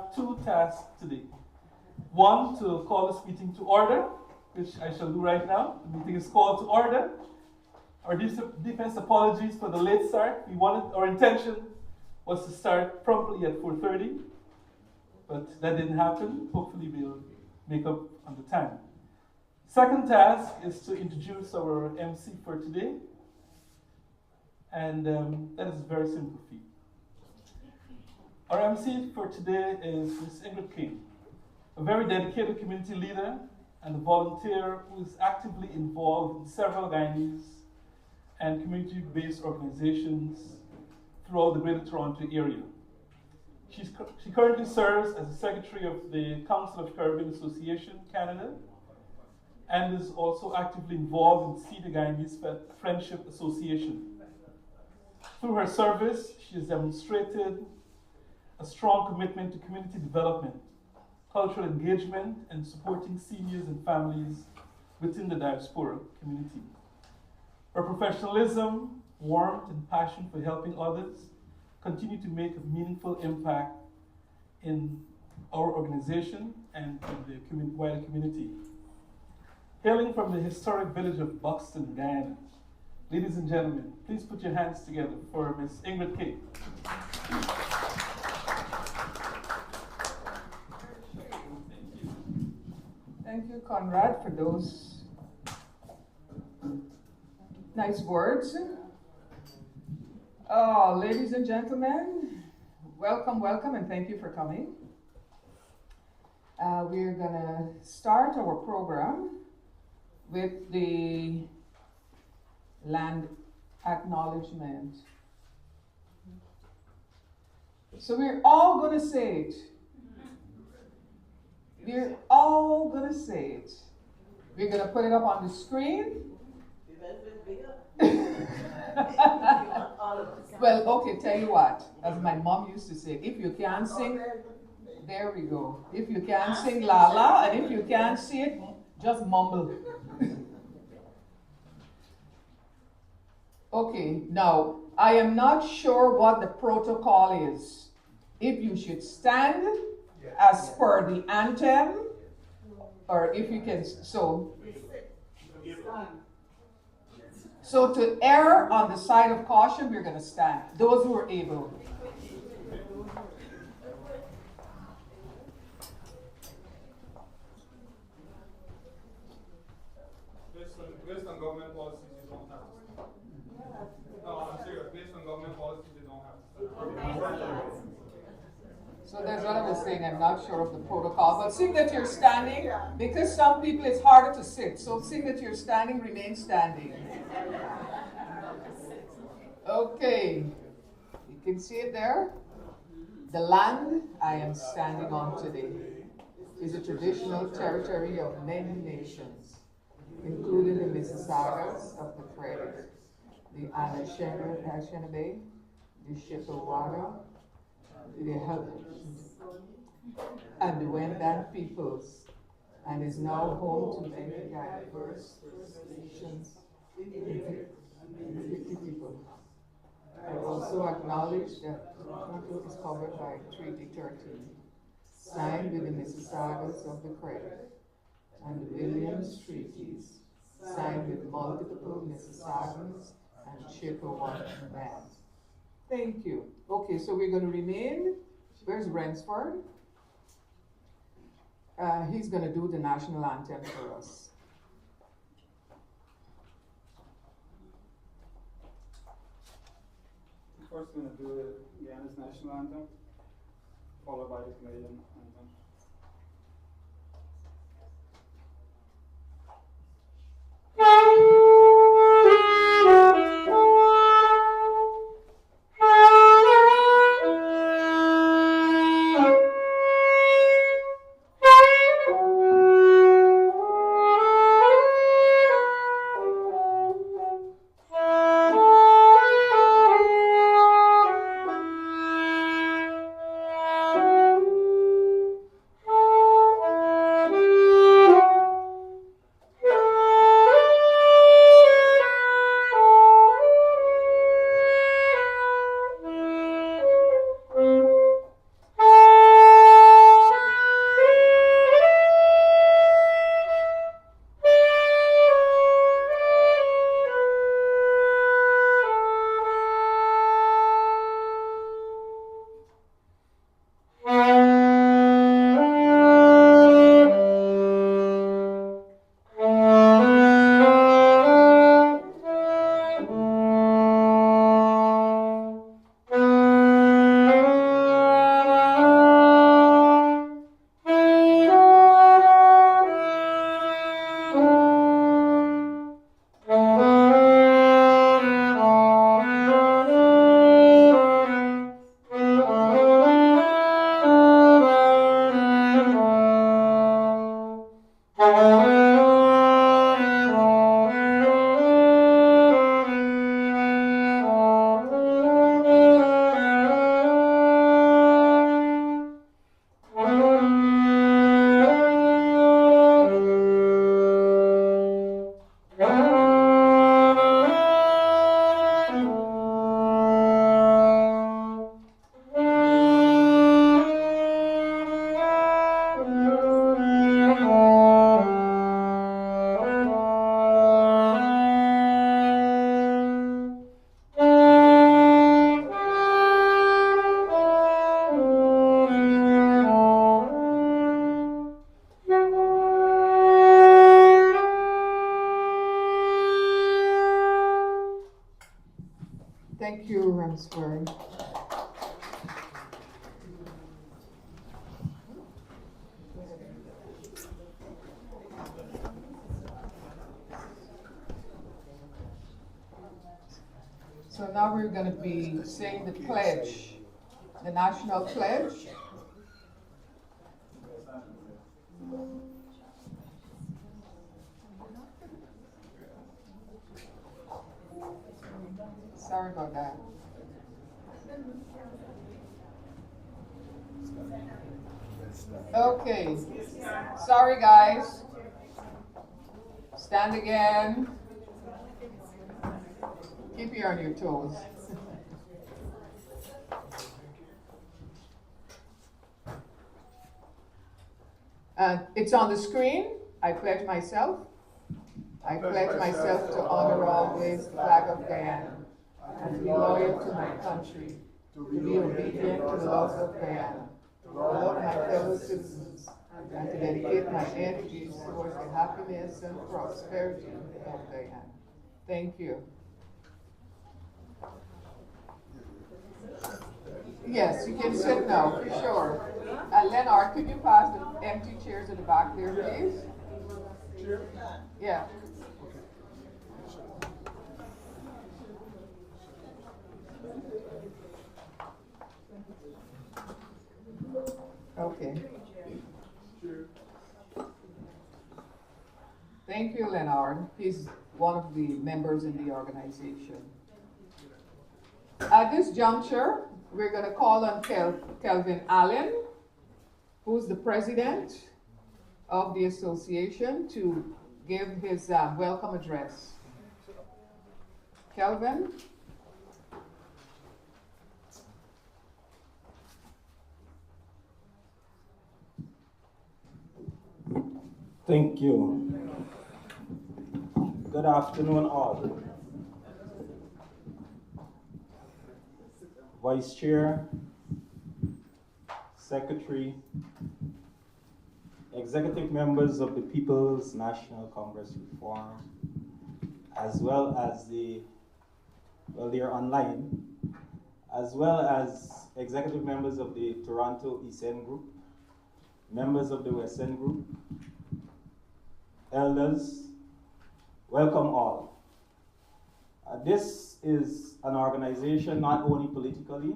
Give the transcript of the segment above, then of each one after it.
have two tasks today. One, to call this meeting to order, which I shall do right now. The meeting is called to order. Our deepest apologies for the late start. Our intention was to start promptly at 4:30, but that didn't happen. Hopefully we'll make up on the time. Second task is to introduce our MC for today, and that is a very simple feat. Our MC for today is Ms. Ingrid King, a very dedicated community leader and a volunteer who is actively involved in several Guyanese and community-based organizations throughout the Greater Toronto area. She currently serves as the secretary of the Council of Caribbean Association Canada and is also actively involved in the Guyanese Friendship Association. Through her service, she has demonstrated a strong commitment to community development, cultural engagement, and supporting seniors and families within the diaspora community. Her professionalism, warmth, and passion for helping others continue to make a meaningful impact in our organization and in the wider community. Hailing from the historic village of Buxton, Guyana, ladies and gentlemen, please put your hands together for Ms. Ingrid King. Thank you, Conrad, for those nice words. Oh, ladies and gentlemen, welcome, welcome, and thank you for coming. We're going to start our program with the land acknowledgement. So we're all going to say it. We're all going to say it. We're going to put it up on the screen. Well, okay, tell you what, as my mom used to say, if you can't sing, there we go. If you can't sing la la, and if you can't see it, just mumble. Okay, now, I am not sure what the protocol is. If you should stand as per the anthem, or if you can, so to err on the side of caution, we're going to stand. Those who are able. Based on government policies, you don't have to stand. No, I'm serious. Based on government policies, you don't have to stand. So that's what I was saying. I'm not sure of the protocol, but seeing that you're standing, because some people it's harder to sit. So seeing that you're standing, remain standing. Okay, you can see it there. The land I am standing on today is a traditional territory of many nations, including the Mississaugas of the Credit, the Anishinaabe, the Chippewa, the and the Wendat peoples, and is now home to many diverse nations and 50 people. I also acknowledge that Toronto is covered by Treaty 13, signed with the Mississaugas of the Credit, and the Williams Treaties, signed with multiple Mississaugas and Chippewa bands. Thank you. Okay, so we're going to remain. Where's Rensford? He's going to do the national anthem for us. First, we're going to do Guyana's national anthem, followed by the Canadian anthem. Thank you, Ramsford. So now we're going to be saying the pledge, the national pledge. Sorry about that. Okay. Sorry, guys. Stand again. Keep you on your toes. It's on the screen. I pledge myself. I pledge myself to honor always the flag of Guyana, and to be loyal to my country, to be obedient to the laws of Guyana, to love my fellow citizens, and to dedicate my energies towards the happiness and prosperity of Guyana. Thank you. Yes, you can sit now, for sure. Leonard, could you pass the empty chairs at the back there, please? Yeah. Okay. Thank you, Leonard. He's one of the members in the organization. At this juncture, we're going to call on Kelvin Allen, who's the president of the association, to give his welcome address. Kelvin? Thank you. Good afternoon, all. Vice Chair, Secretary, executive members of the People's National Congress Reform, as well as they're online, as well as executive members of the Toronto East End Group, members of the West End Group, elders, welcome all. This is an organization not only politically,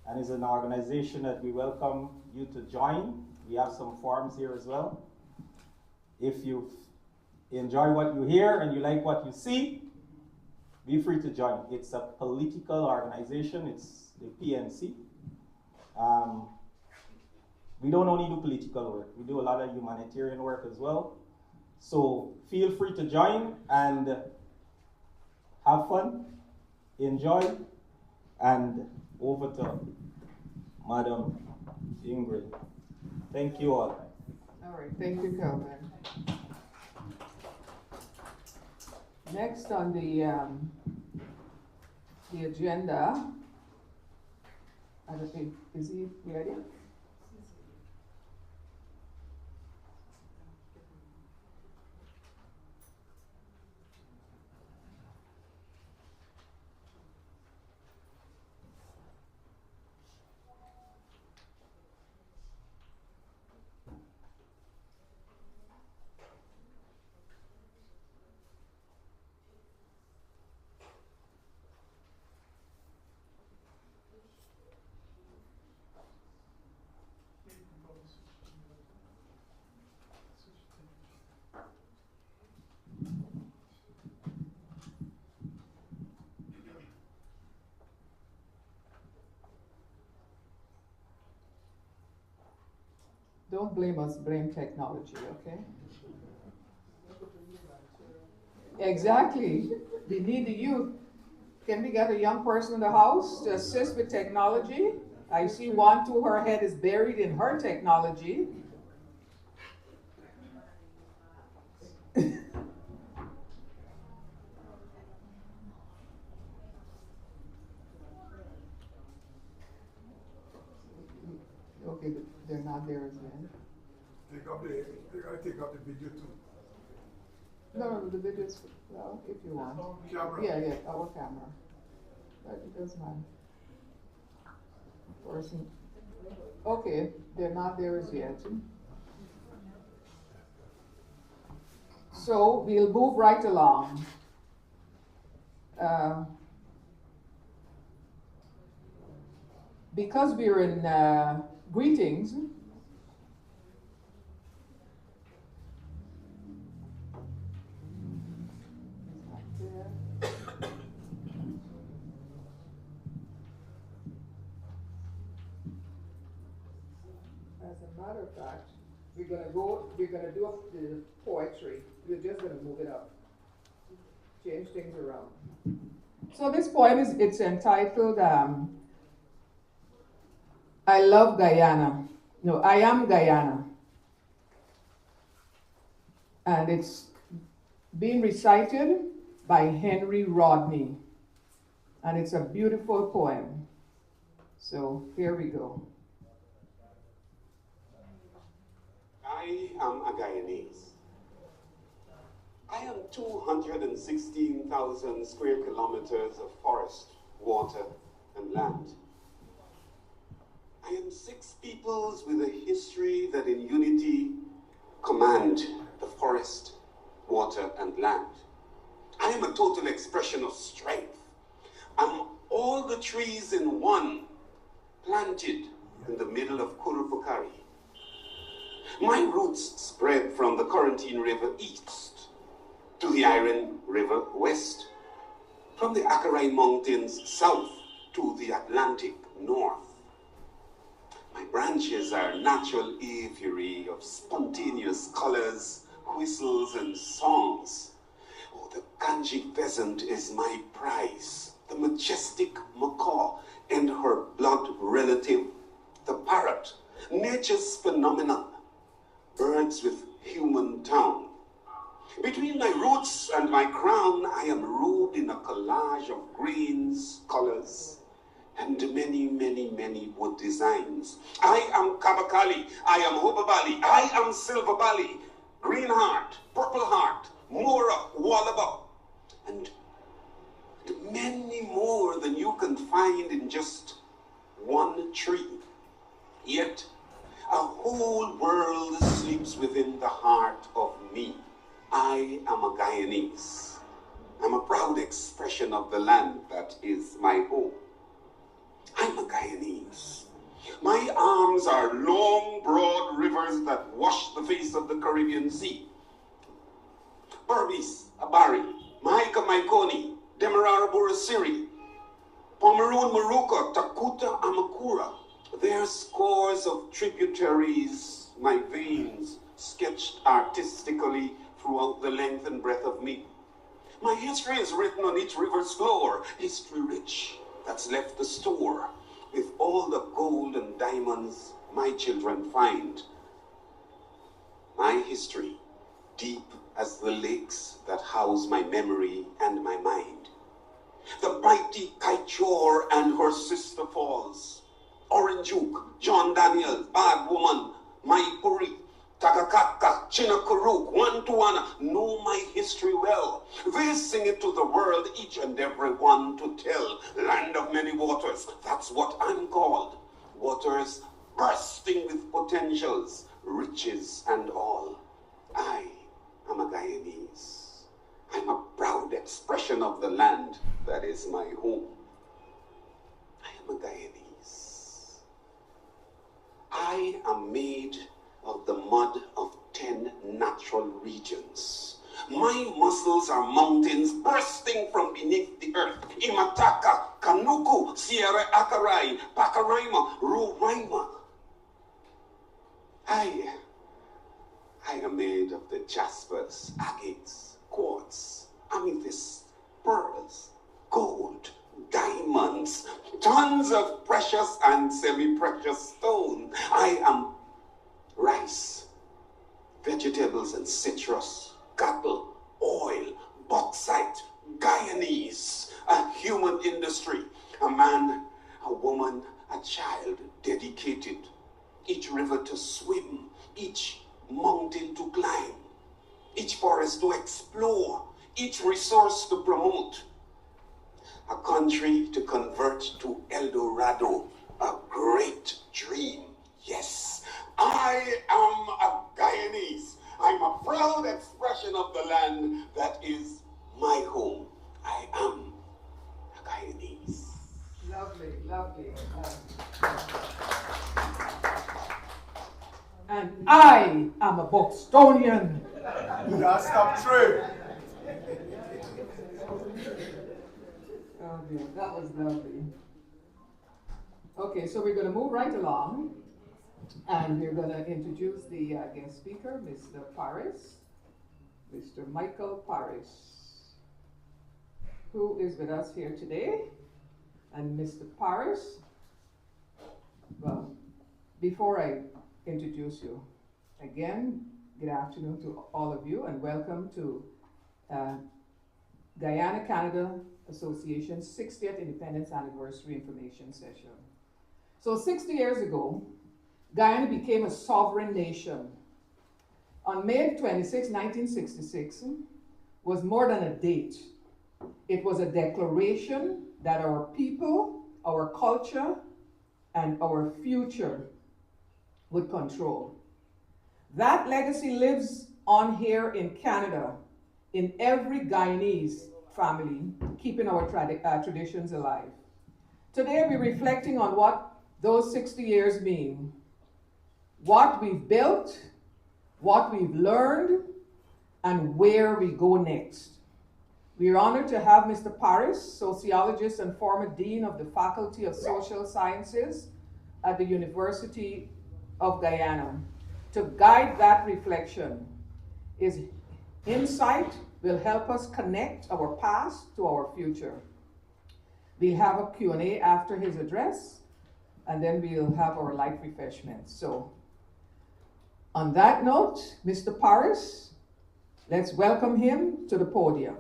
and is an organization that we welcome you to join. We have some forms here as well. If you enjoy what you hear and you like what you see, be free to join. It's a political organization. It's the PNC. We don't only do political work. We do a lot of humanitarian work as well. So feel free to join and have fun, enjoy, and over to Madam Ingrid. Thank you all. All right, thank you, Kelvin. Next on the agenda, I don't think, is he ready? Don't blame us, blame technology, okay? Exactly. We need the youth. Can we get a young person in the house to assist with technology? I see one, two, her head is buried in her technology. Okay, but they're not there as well. They gotta take up the video too. No, the video's, well, if you want. Camera. Yeah, our camera. But it doesn't matter. Person. Okay, they're not there as yet. So we'll move right along. Because we're in greetings, as a matter of fact, we're gonna do the poetry. We're just gonna move it up, change things around. So this poem it's entitled, I love Guyana. No, I am Guyana. And it's being recited by Henry Rodney. And it's a beautiful poem. So here we go. I am a Guyanese. I am 216,000 square kilometers of forest, water, and land. I am 6 peoples with a history that in unity command the forest, water, and land. I am a total expression of strength. I'm all the trees in one, planted in the middle of Kurupukari. My roots spread from the Corentyne River east to the Iron River west, from the Akarai Mountains south to the Atlantic north. My branches are natural aviary of spontaneous colors, whistles, and songs. Oh, the kanji pheasant is my prize, the majestic macaw and her blood relative, the parrot, nature's phenomenon, birds with human tongue. Between my roots and my crown, I am robed in a collage of greens, colors, and many, many, many wood designs. I am Kabakali, I am Hobabali, I am Silver Bali, Green Heart, Purple Heart, Mora, Wallaba, and many more than you can find in just one tree. Yet, a whole world sleeps within the heart of me. I am a Guyanese. I'm a proud expression of the land that is my home. I'm a Guyanese. My arms are long, broad rivers that wash the face of the Caribbean Sea. Berbice, Abari, Mahika Maikoni, Demerara Burasiri, Pomeroon Maruka, Takuta Amakura. There are scores of tributaries, my veins sketched artistically throughout the length and breadth of me. My history is written on each river's floor, history rich, that's left to store, with all the gold and diamonds my children find. My history, deep as the lakes that house my memory and my mind. The mighty Kaichor and her sister falls, Orange Oak, John Daniel, Bad Woman, Maipuri, Takakaka, Chinakuruk, Wantuana, know my history well. They sing it to the world, each and every one to tell. Land of many waters, that's what I'm called. Waters bursting with potentials, riches and all. I am a Guyanese. I'm a proud expression of the land that is my home. I am a Guyanese. I am made of the mud of 10 natural regions. My muscles are mountains bursting from beneath the earth. Imataka, Kanuku, Sierra Akarai, Pakaraima, Roraima. I am made of the jaspers, agates, quartz, amethyst, pearls, gold, diamonds, tons of precious and semi-precious stone. I am rice, vegetables and citrus, cattle, oil, bauxite, Guyanese, a human industry, a man, a woman, a child dedicated, each river to swim, each mountain to climb, each forest to explore, each resource to promote. a country to convert to El Dorado, a great dream. Yes, I am a Guyanese. I'm a proud expression of the land that is my home. I am a Guyanese. Lovely, lovely, And I am a Bostonian. Yeah, stop trade. Oh dear, that was lovely. Okay, so we're going to move right along, and we're going to introduce the guest speaker, Mr. Paris, Mr. Michael Paris, who is with us here today. And Mr. Paris, well, before I introduce you, again, good afternoon to all of you, and welcome to Guyana Canada Association's 60th Independence Anniversary Information Session. So 60 years ago, Guyana became a sovereign nation. On May 26, 1966, was more than a date. It was a declaration that our people, our culture, and our future would control. That legacy lives on here in Canada, in every Guyanese family, keeping our traditions alive. Today we're reflecting on what those 60 years mean, what we've built, what we've learned, and where we go next. We are honored to have Mr. Paris, sociologist and former dean of the Faculty of Social Sciences at the University of Guyana, to guide that reflection. His insight will help us connect our past to our future. We'll have a Q&A after his address, and then we'll have our light refreshments. So, on that note, Mr. Paris, let's welcome him to the podium.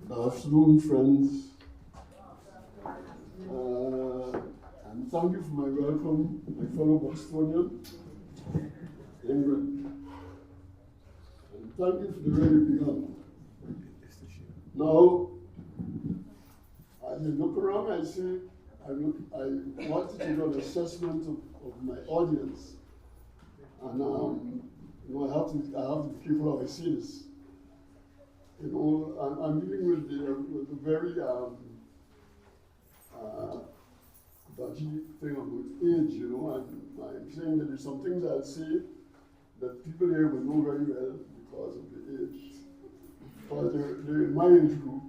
Good afternoon, friends. And thank you for my welcome, my fellow Bostonian, Ingrid. And thank you for the way you begun. Now, as I look around, I see, I wanted to do an assessment of my audience. And I have to be careful how I see this. I'm dealing with the very dodgy thing about age, and I'm saying that there's some things I'll say that people here will know very well because of the age. Because they're in my age group.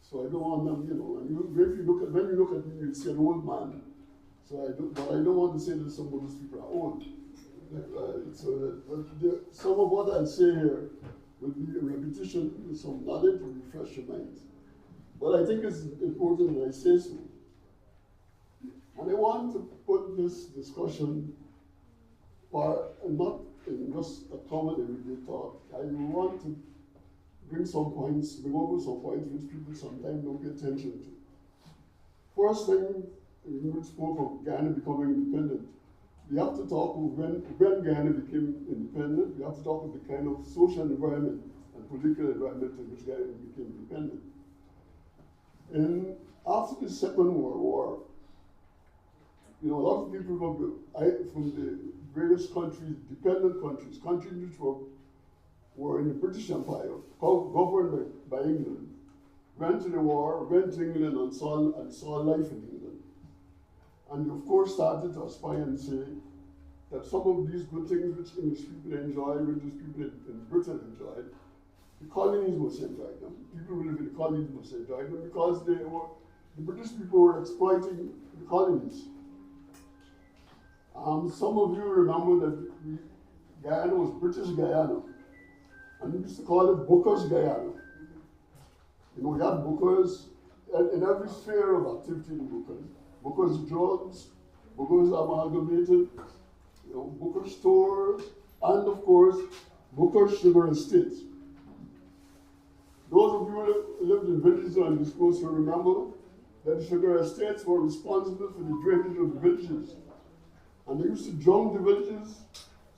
So I don't want them, and when you look at me, you'll see an old man. But I don't want to say that some of those people are old. Some of what I'll say here will be a repetition with some knowledge to refresh your mind. But I think it's important that I say so. And I want to put this discussion not in just a common everyday talk. I want to bring over some points which people sometimes don't pay attention to. First thing, we spoke of Guyana becoming independent. We have to talk of when Guyana became independent. We have to talk of the kind of social environment and political environment in which Guyana became independent. And after the Second World War, a lot of people from the various countries, dependent countries which were in the British Empire, governed by England, went to the war, went to England and saw life in England. And of course started to aspire and say that some of these good things which English people enjoy, which people in Britain enjoyed, the colonies must enjoy them. People who live in the colonies must enjoy them because the British people were exploiting the colonies. Some of you remember that Guyana was British Guyana, and we used to call it Booker's Guyana. We had Bookers in every sphere of activity in Bookers. Booker's drugs, Booker's amalgamated, Booker's stores, and of course, Booker's sugar estate. Those of you who lived in villages and this coast will remember that the sugar estates were responsible for the drainage of the villages. And they used to drown the villages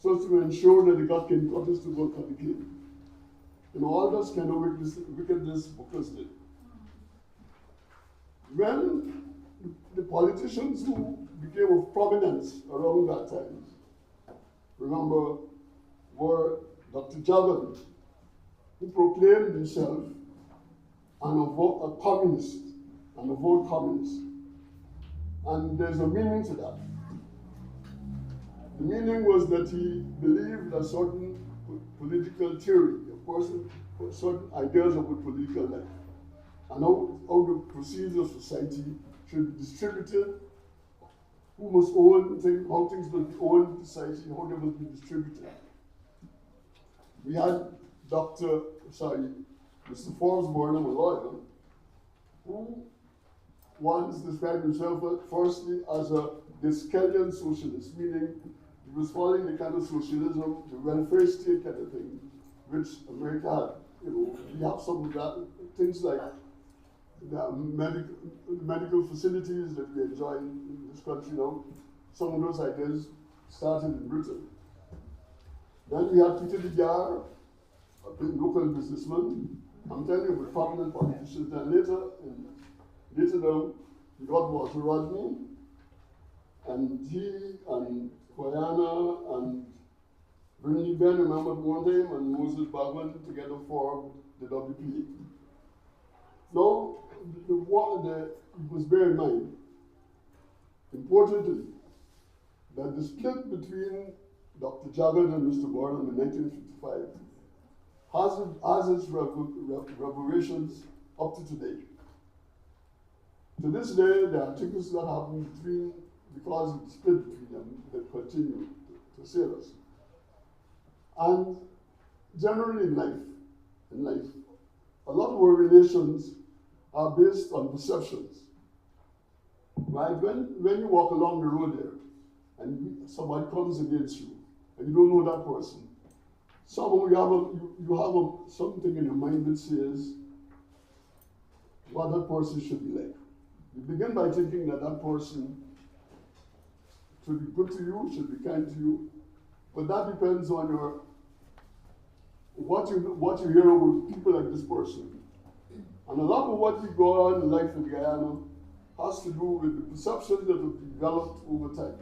so as to ensure that they got Kentuckians to work on the cane. You know, all those kind of wickedness Booker's did. When the politicians who became of prominence around that time, remember, were Dr. Jagan, who proclaimed himself a communist, and a vote communist. And there's a meaning to that. The meaning was that he believed a certain political theory, certain ideas about political life, and how the proceeds of society should be distributed, who must own things, how things must be owned in society, how they must be distributed. We had Mr. Forbes Burnham, a lawyer, who once described himself firstly as a Diskellian socialist, meaning he was following the kind of socialism, the welfare state kind of thing, which America had. You know, we have some of that, things like the medical facilities that we enjoy in this country now. Some of those ideas started in Britain. Then we had Peter DeGar, a local businessman. I'm telling you, with prominent politicians. Then later down, we got Walter Rodney, and he and Guyana and Bernie Ben, remember one time, and Moses Bagman together formed the WPA. Now, you must bear in mind, importantly, that the split between Dr. Jagan and Mr. Burnham in 1955 has its reverberations up to today. To this day, there are things that happen because of the split between them that continue to save us. And generally in life, a lot of our relations are based on perceptions. Right? When you walk along the road there and somebody comes against you and you don't know that person, somehow you have something in your mind that says what that person should be like. You begin by thinking that that person should be good to you, should be kind to you, but that depends on what you hear about people like this person. And a lot of what we go on in life in Guyana has to do with the perceptions that have developed over time.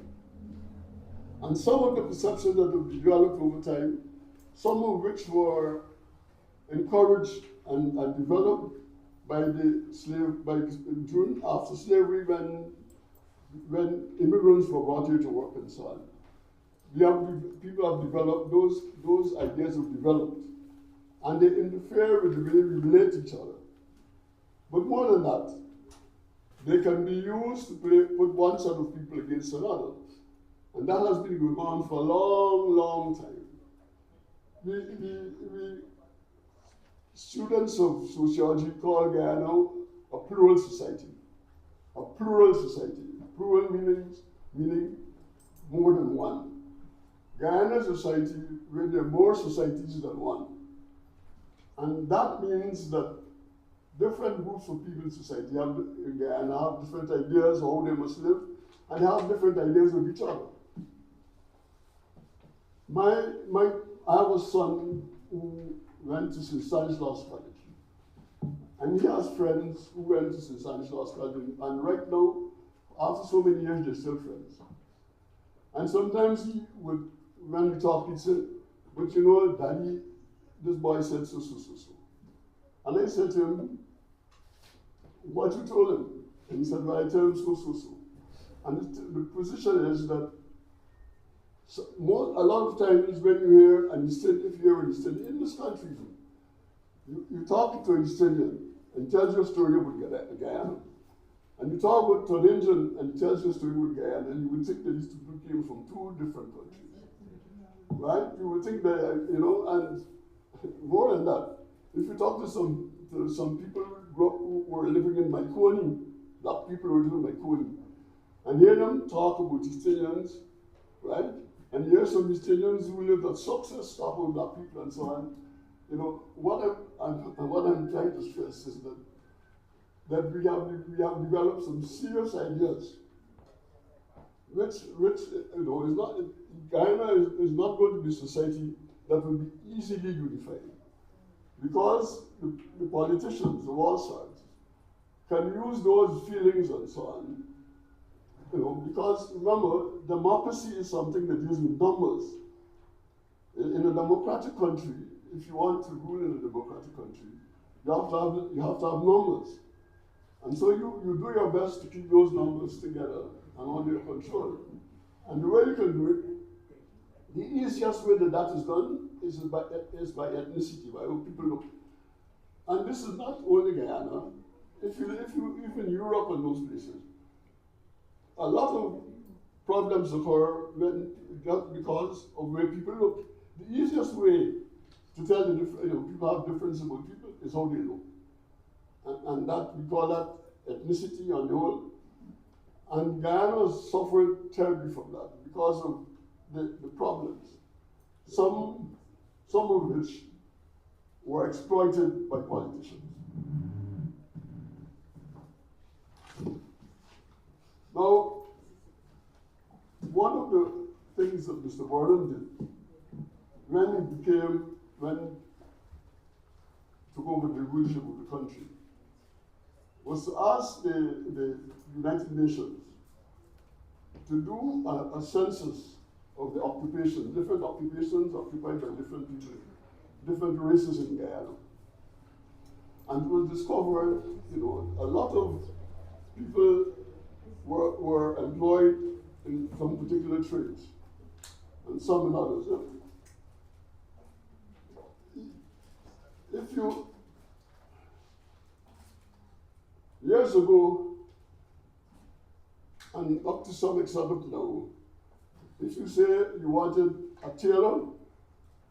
And some of the perceptions that have developed over time, some of which were encouraged and developed by after slavery, when immigrants were brought here to work and so on. People have developed, those ideas have developed, and they interfere with the way we relate to each other. But more than that, they can be used to put one set of people against another. And that has been going on for a long, long time. We students of sociology call Guyana a plural society. A plural society. Plural meaning more than one. Guyana is a society where there are more societies than one. And that means that different groups of people in society in Guyana have different ideas of how they must live, and they have different ideas of each other. I have a son who went to St. Stanislaus College. And he has friends who went to St. Stanislaus College, and right now, after so many years, they're still friends. And sometimes when we talk, he'd say, but you know, Daddy, this boy said so. And I said to him, what you told him? And he said, well, I told him so. And the position is that a lot of times when you hear, and if you're an Eastern, in this country, you talk to an Eastern and tells you a story about Guyana. And you talk about Torinjan and he tells you a story about Guyana, and you would think that these two people came from two different countries. Right? You would think that, and more than that, if you talk to some people who were living in Maikoni, black people who were living in Maikoni, and hear them talk about Eastonians, right? And hear some Eastonians who lived at success, talk about black people and so on. What I'm trying to stress is that that we have developed some serious ideas, which you know is not Guyana is not going to be a society that will be easily unified, because the politicians of all sorts can use those feelings and so on. You know, because remember, democracy is something that deals with numbers. In a democratic country, if you want to rule in a democratic country, you have to have numbers. And so you do your best to keep those numbers together and under your control. And the way you can do it, the easiest way that is done is by ethnicity, by how people look. And this is not only Guyana. If you even Europe and those places, a lot of problems occur just because of where people look. The easiest way to tell the people have differences about people is how they look. And that we call that ethnicity on the whole. And Guyana has suffered terribly from that because of the problems. Some of which were exploited by politicians. Now, one of the things that Mr. Borden did when he took over the leadership of the country was to ask the United Nations to do a census of the occupations, different occupations occupied by different people, different races in Guyana. And it was discovered, you know, a lot of people were employed in some particular trades, and some in others. If you, years ago, and up to some extent up now, if you say you wanted a tailor,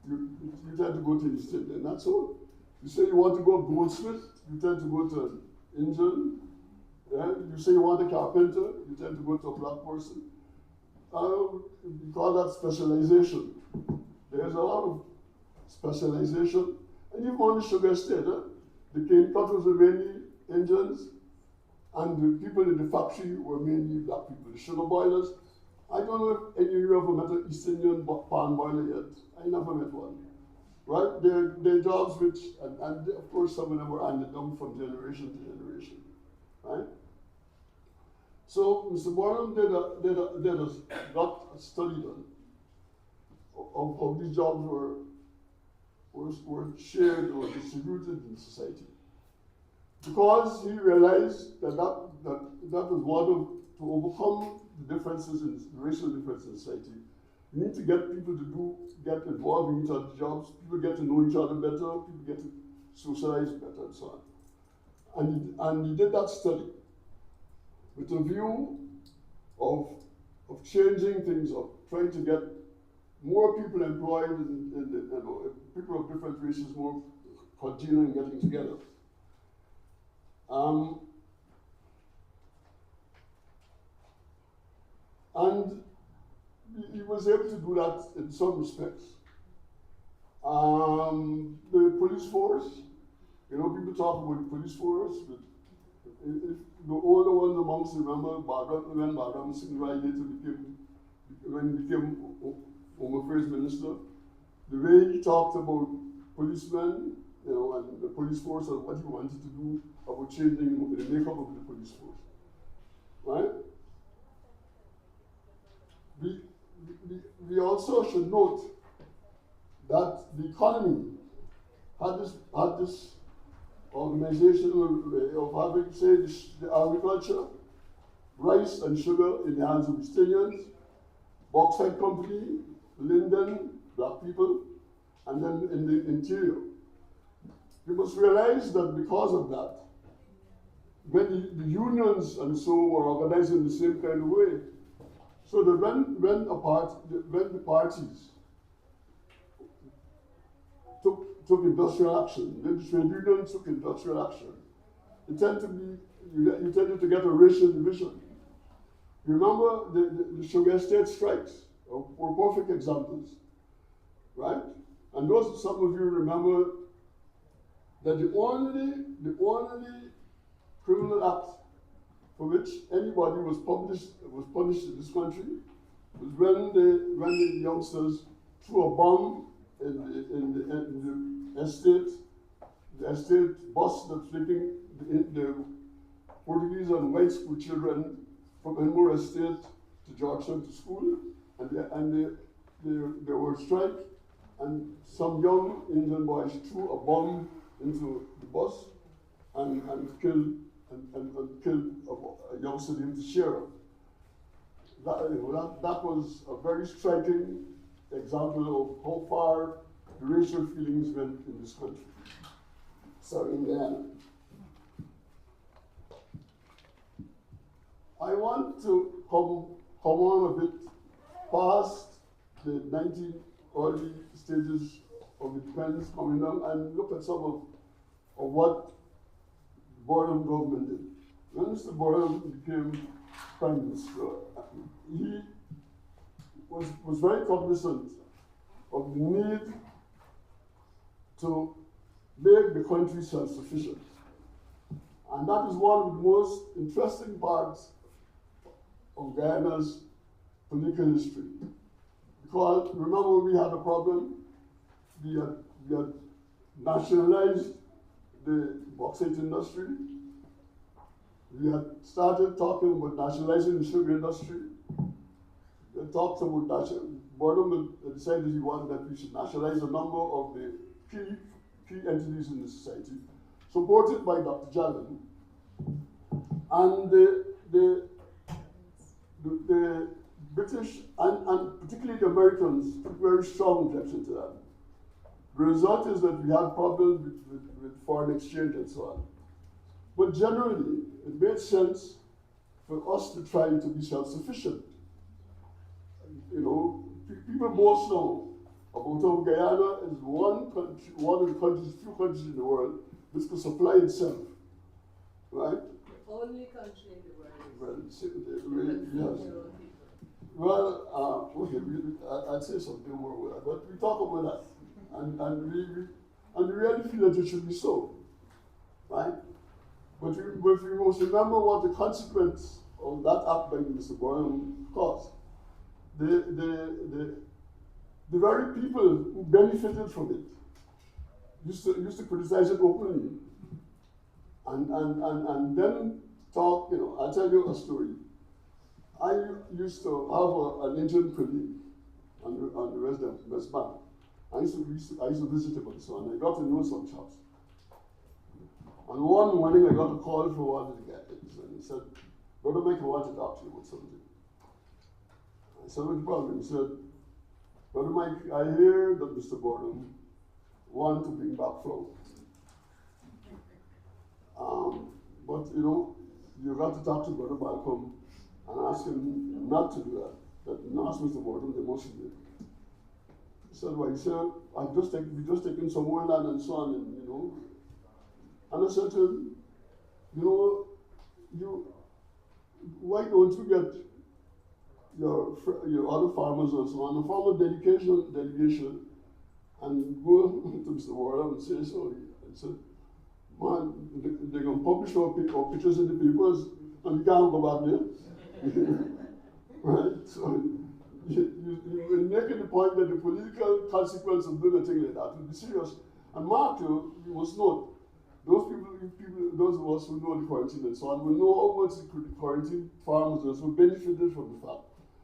you tend to go to East Indian, that's all. You say you want to go goldsmith, you tend to go to an Indian. Yeah? You say you want a carpenter, you tend to go to a black person. We call that specialization. There's a lot of specialization. And even on the sugar estate, the cane cutters were mainly Indians, and the people in the factory were mainly black people. The sugar boilers, I don't know if any of you ever met an East Indian pan boiler yet. I never met one. Right? They're jobs which, and of course some of them were handed down from generation to generation. Right? So Mr. Boren got a study done of how these jobs were shared or distributed in society. Because he realized that was one of, to overcome the differences in racial differences in society, you need to get people to get involved in each other's jobs, people get to know each other better, people get to socialize better and so on. And he did that study with a view of changing things, of trying to get more people employed and people of different races more continuing getting together. And he was able to do that in some respects. The police force, people talk about the police force, but if the older ones amongst you remember when Barbara Singh Rai later when he became Home Affairs Minister, the way he talked about policemen, and the police force and what he wanted to do about changing the makeup of the police force, right? We also should note that the economy had this organizational way of having, say, the agriculture, rice and sugar in the hands of East Indians, bauxite company, linden, black people, and then in the interior. You must realize that because of that, when the unions and so were organized in the same kind of way, so that when the parties took industrial action, when the trade unions took industrial action, you tended to get a racial division. You remember the sugar estate strikes were perfect examples, right? And those, some of you remember that the only criminal act for which anybody was punished in this country was when the youngsters threw a bomb in the estate bus that's taking the Portuguese and white school children from Elmore Estate to Georgetown to school, and they were strike, and some young Indian boys threw a bomb into the bus and killed a youngster named Sheriff. That was a very striking example of how far the racial feelings went in this country. So in Guyana. I want to come on a bit past the early stages of independence coming down and look at some of what Boredom government did. When Mr. Boredom became Prime Minister, he was very cognizant of the need to make the country self-sufficient. And that is one of the most interesting parts of Guyana's political history. Because remember, we had a problem. We had nationalized the bauxite industry. We had started talking about nationalizing the sugar industry. They talked about Boredom decided he wanted that we should nationalize a number of the key entities in the society, supported by Dr. Jalin. And the British and particularly the Americans took very strong objection to that. The result is that we had problems with foreign exchange and so on. But generally, it made sense for us to try to be self-sufficient. You know, people boast now about how Guyana is one of the few countries in the world which could supply itself, right? The only country in the world. Well, yes. Well, okay, I'd say something more with that, but we talk about that, and we really feel that it should be so, right? But we must remember what the consequence of that act by Mr. Boredom caused. The very people who benefited from it used to criticize it openly, and then talk. You know, I'll tell you a story. I used to have an Indian colleague on the West Bank. I used to visit him and so on. I got to know some chaps. And one morning I got a call from one of the guys, and he said, "Brother Mike, I want to talk to you about something." I said, "What's the problem?" He said, "Brother Mike, I hear that Mr. Boredom want to bring back flow. But you know, you got to talk to Brother Malcolm and ask him not to do that. That not ask Mr. Boredom, they must do it." He said, "Well," he said, we just taken some more land and so on, and you know. And I said to him, "You know, why don't you get your other farmers and so on, a farmer delegation, and go to Mr. Boredom and say so?" I said, "Man, they're going to publish our pictures in the papers, and we can't go back there." Right? So you're making the point that the political consequence of doing a thing like that will be serious. And Mark, you must note, those of us who know the quarantine and so on, will know how much the quarantine farmers also benefited from the fact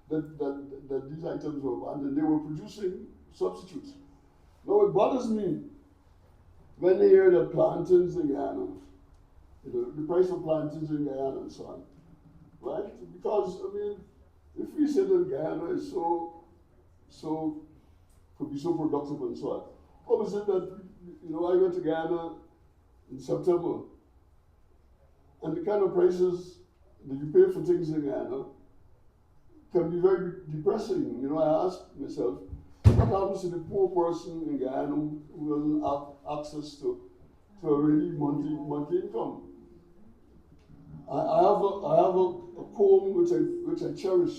that these items were banned and they were producing substitutes. Now it bothers me when they hear that plantains in Guyana, the price of plantains in Guyana and so on, right? Because, I mean, if we say that Guyana is could be so productive and so on, how is it that, I went to Guyana in September, and the kind of prices that you pay for things in Guyana can be very depressing. I ask myself, what happens to the poor person in Guyana who doesn't have access to a really monthly income? I have a comb which I cherish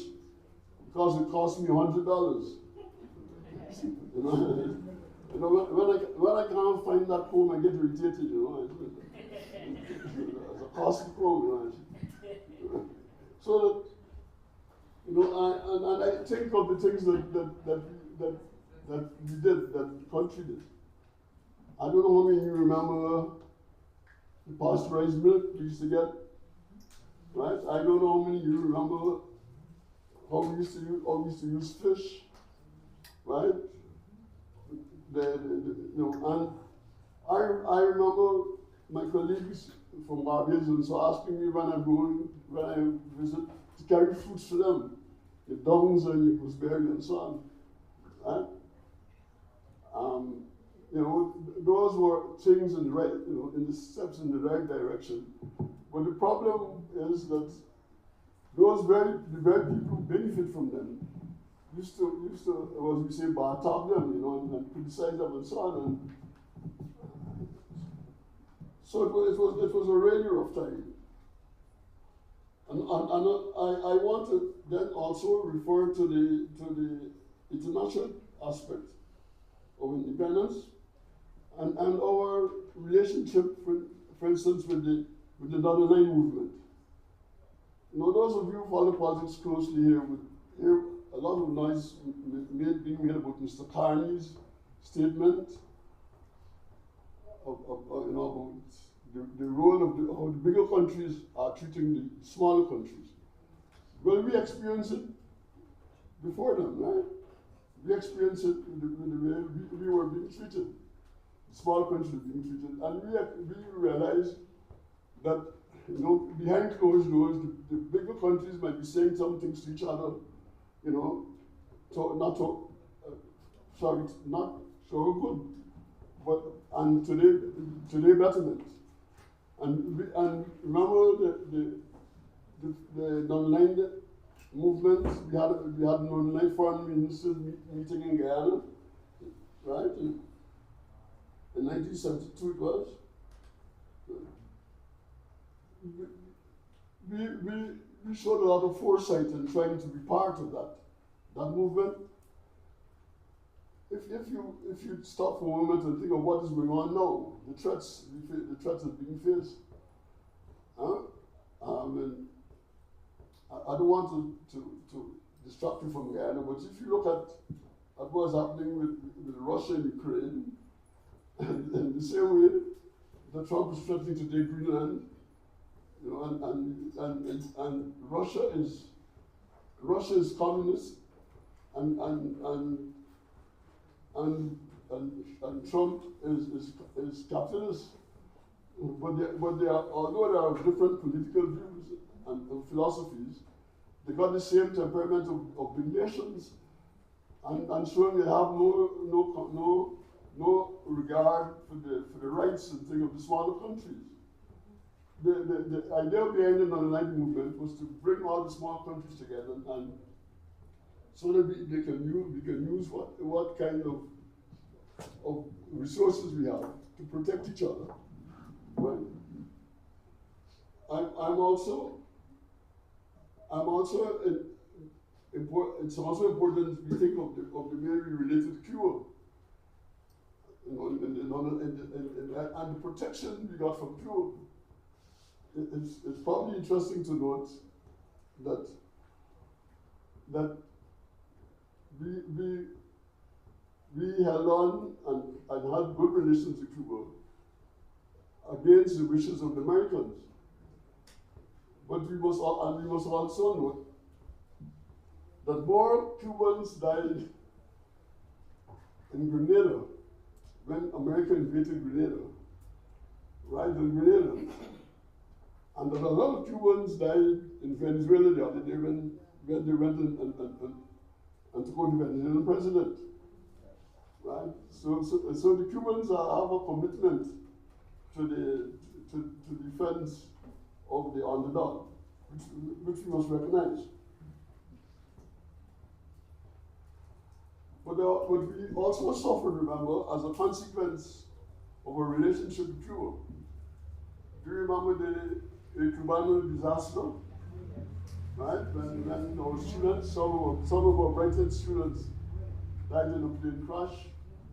because it cost me $100. When I can't find that comb, I get irritated. As a hospital. So that, you know, and I think of the things that we did, that the country did. I don't know how many of you remember the pasteurized milk we used to get, right? I don't know how many of you remember how we used to use fish, right? You know, and I remember my colleagues from Barbados so asking me when I visit to carry fruits for them, the downs and the gooseberry and so on, right? You know, those were things in the right, you know, in the steps in the right direction. But the problem is that the very people who benefit from them used to, as we say, bar-top them, you know, and criticize them and so on. And so it was a really rough time. And I want to then also refer to the international aspect of independence and our relationship, for instance, with the non-aligned movement. You know, those of you who follow politics closely here would hear a lot of noise being made about Mr. Carney's statement you know, about the role of how the bigger countries are treating the smaller countries. Well, we experienced it before them, right? We experienced it with the way we were being treated. The small countries were being treated. And we realized that, you know, behind closed doors, the bigger countries might be saying some things to each other, you know, not so good, but and today betterment. And remember the non-aligned movement. We had an non-aligned foreign ministers meeting in Guyana, right? In 1972 it was. We showed a lot of foresight in trying to be part of that movement. If you stop for a moment and think of what is going on now, the threats that are being faced. And I don't want to distract you from Guyana, but if you look at what's happening with Russia and Ukraine, and in the same way that Trump is threatening to take Greenland, you know, and Russia is communist, and Trump is capitalist. But although there are different political views and philosophies, they got the same temperament of the nations, and showing they have no regard for the rights and things of the smaller countries. The idea behind the non-aligned movement was to bring all the small countries together, and so that we can use what kind of resources we have to protect each other. Right? I'm also it's also important we think of the way we relate to Cuba. You know, and the protection we got from Cuba. It's probably interesting to note that we held on and had good relations with Cuba against the wishes of the Americans. But we must also note that more Cubans died in Grenada when America invaded Grenada, right, in Grenada. And that a lot of Cubans died in Venezuela the other day when they went and took over the Venezuelan president, right? So the Cubans have a commitment to the defense of the underdog, which we must recognize. But we also suffered, remember, as a consequence of a relationship with Cuba. Do you remember the Cuban disaster? Right? When our students, some of our Brighton students died in a plane crash.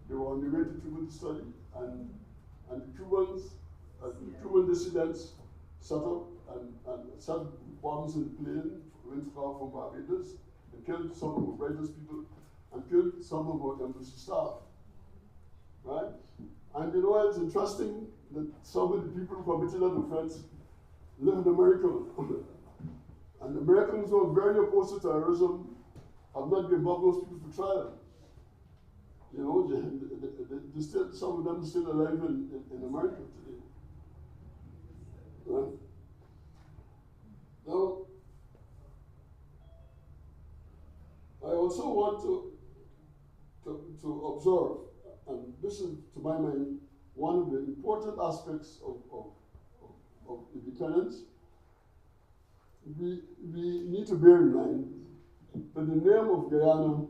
They were on the way to Cuba to study, and the Cuban dissidents set up and set bombs in plane, went far from Barbados, and killed some of our brightest people, and killed some of our embassy staff. Right? And you know, it's interesting that some of the people who committed that offense live in America. And Americans who are very opposed to terrorism have not been brought those people for trial. You know, they still, some of them are still alive in America today. Right? Now, I also want to observe, and this is, to my mind, one of the important aspects of independence. We need to bear in mind that the name of Guyana,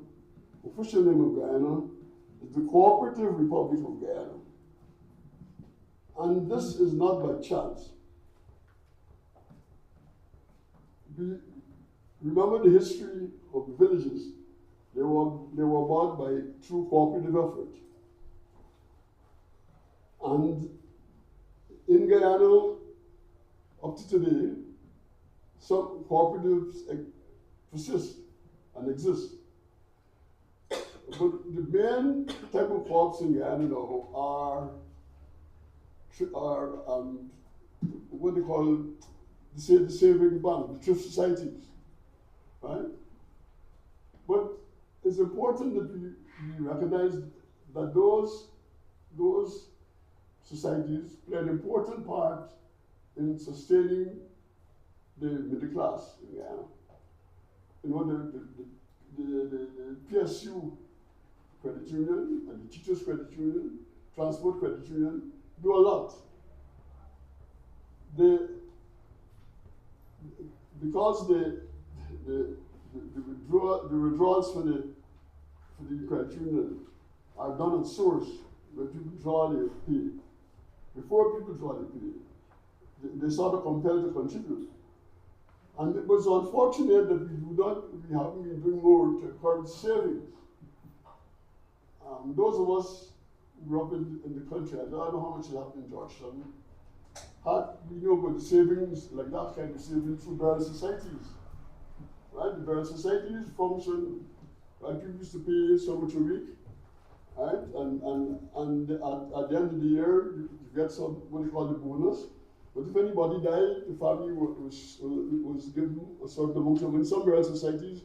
official name of Guyana, is the Cooperative Republic of Guyana. And this is not by chance. Remember the history of the villages. They were bought by true cooperative effort. And in Guyana, up to today, some cooperatives persist and exist. But the main type of co-ops in Guyana now are what they call the saving bank, the thrift societies, right? But it's important that we recognize that those societies play an important part in sustaining the middle class in Guyana. You know, the PSU credit union and the teachers credit union, transport credit union do a lot. Because the withdrawals for the credit union are done at source, when people draw their pay. Before people draw their pay, they sort of compelled to contribute. And it was unfortunate that we haven't been doing more to encourage savings. Those of us who grew up in the country, I don't know how much it happened in Georgetown, we know about the savings, like that kind of savings through various societies. Right? The various societies function, like people used to pay so much a week, right? And at the end of the year, you get some, what they call the bonus. But if anybody died, the family was given a certain amount of, in some various societies,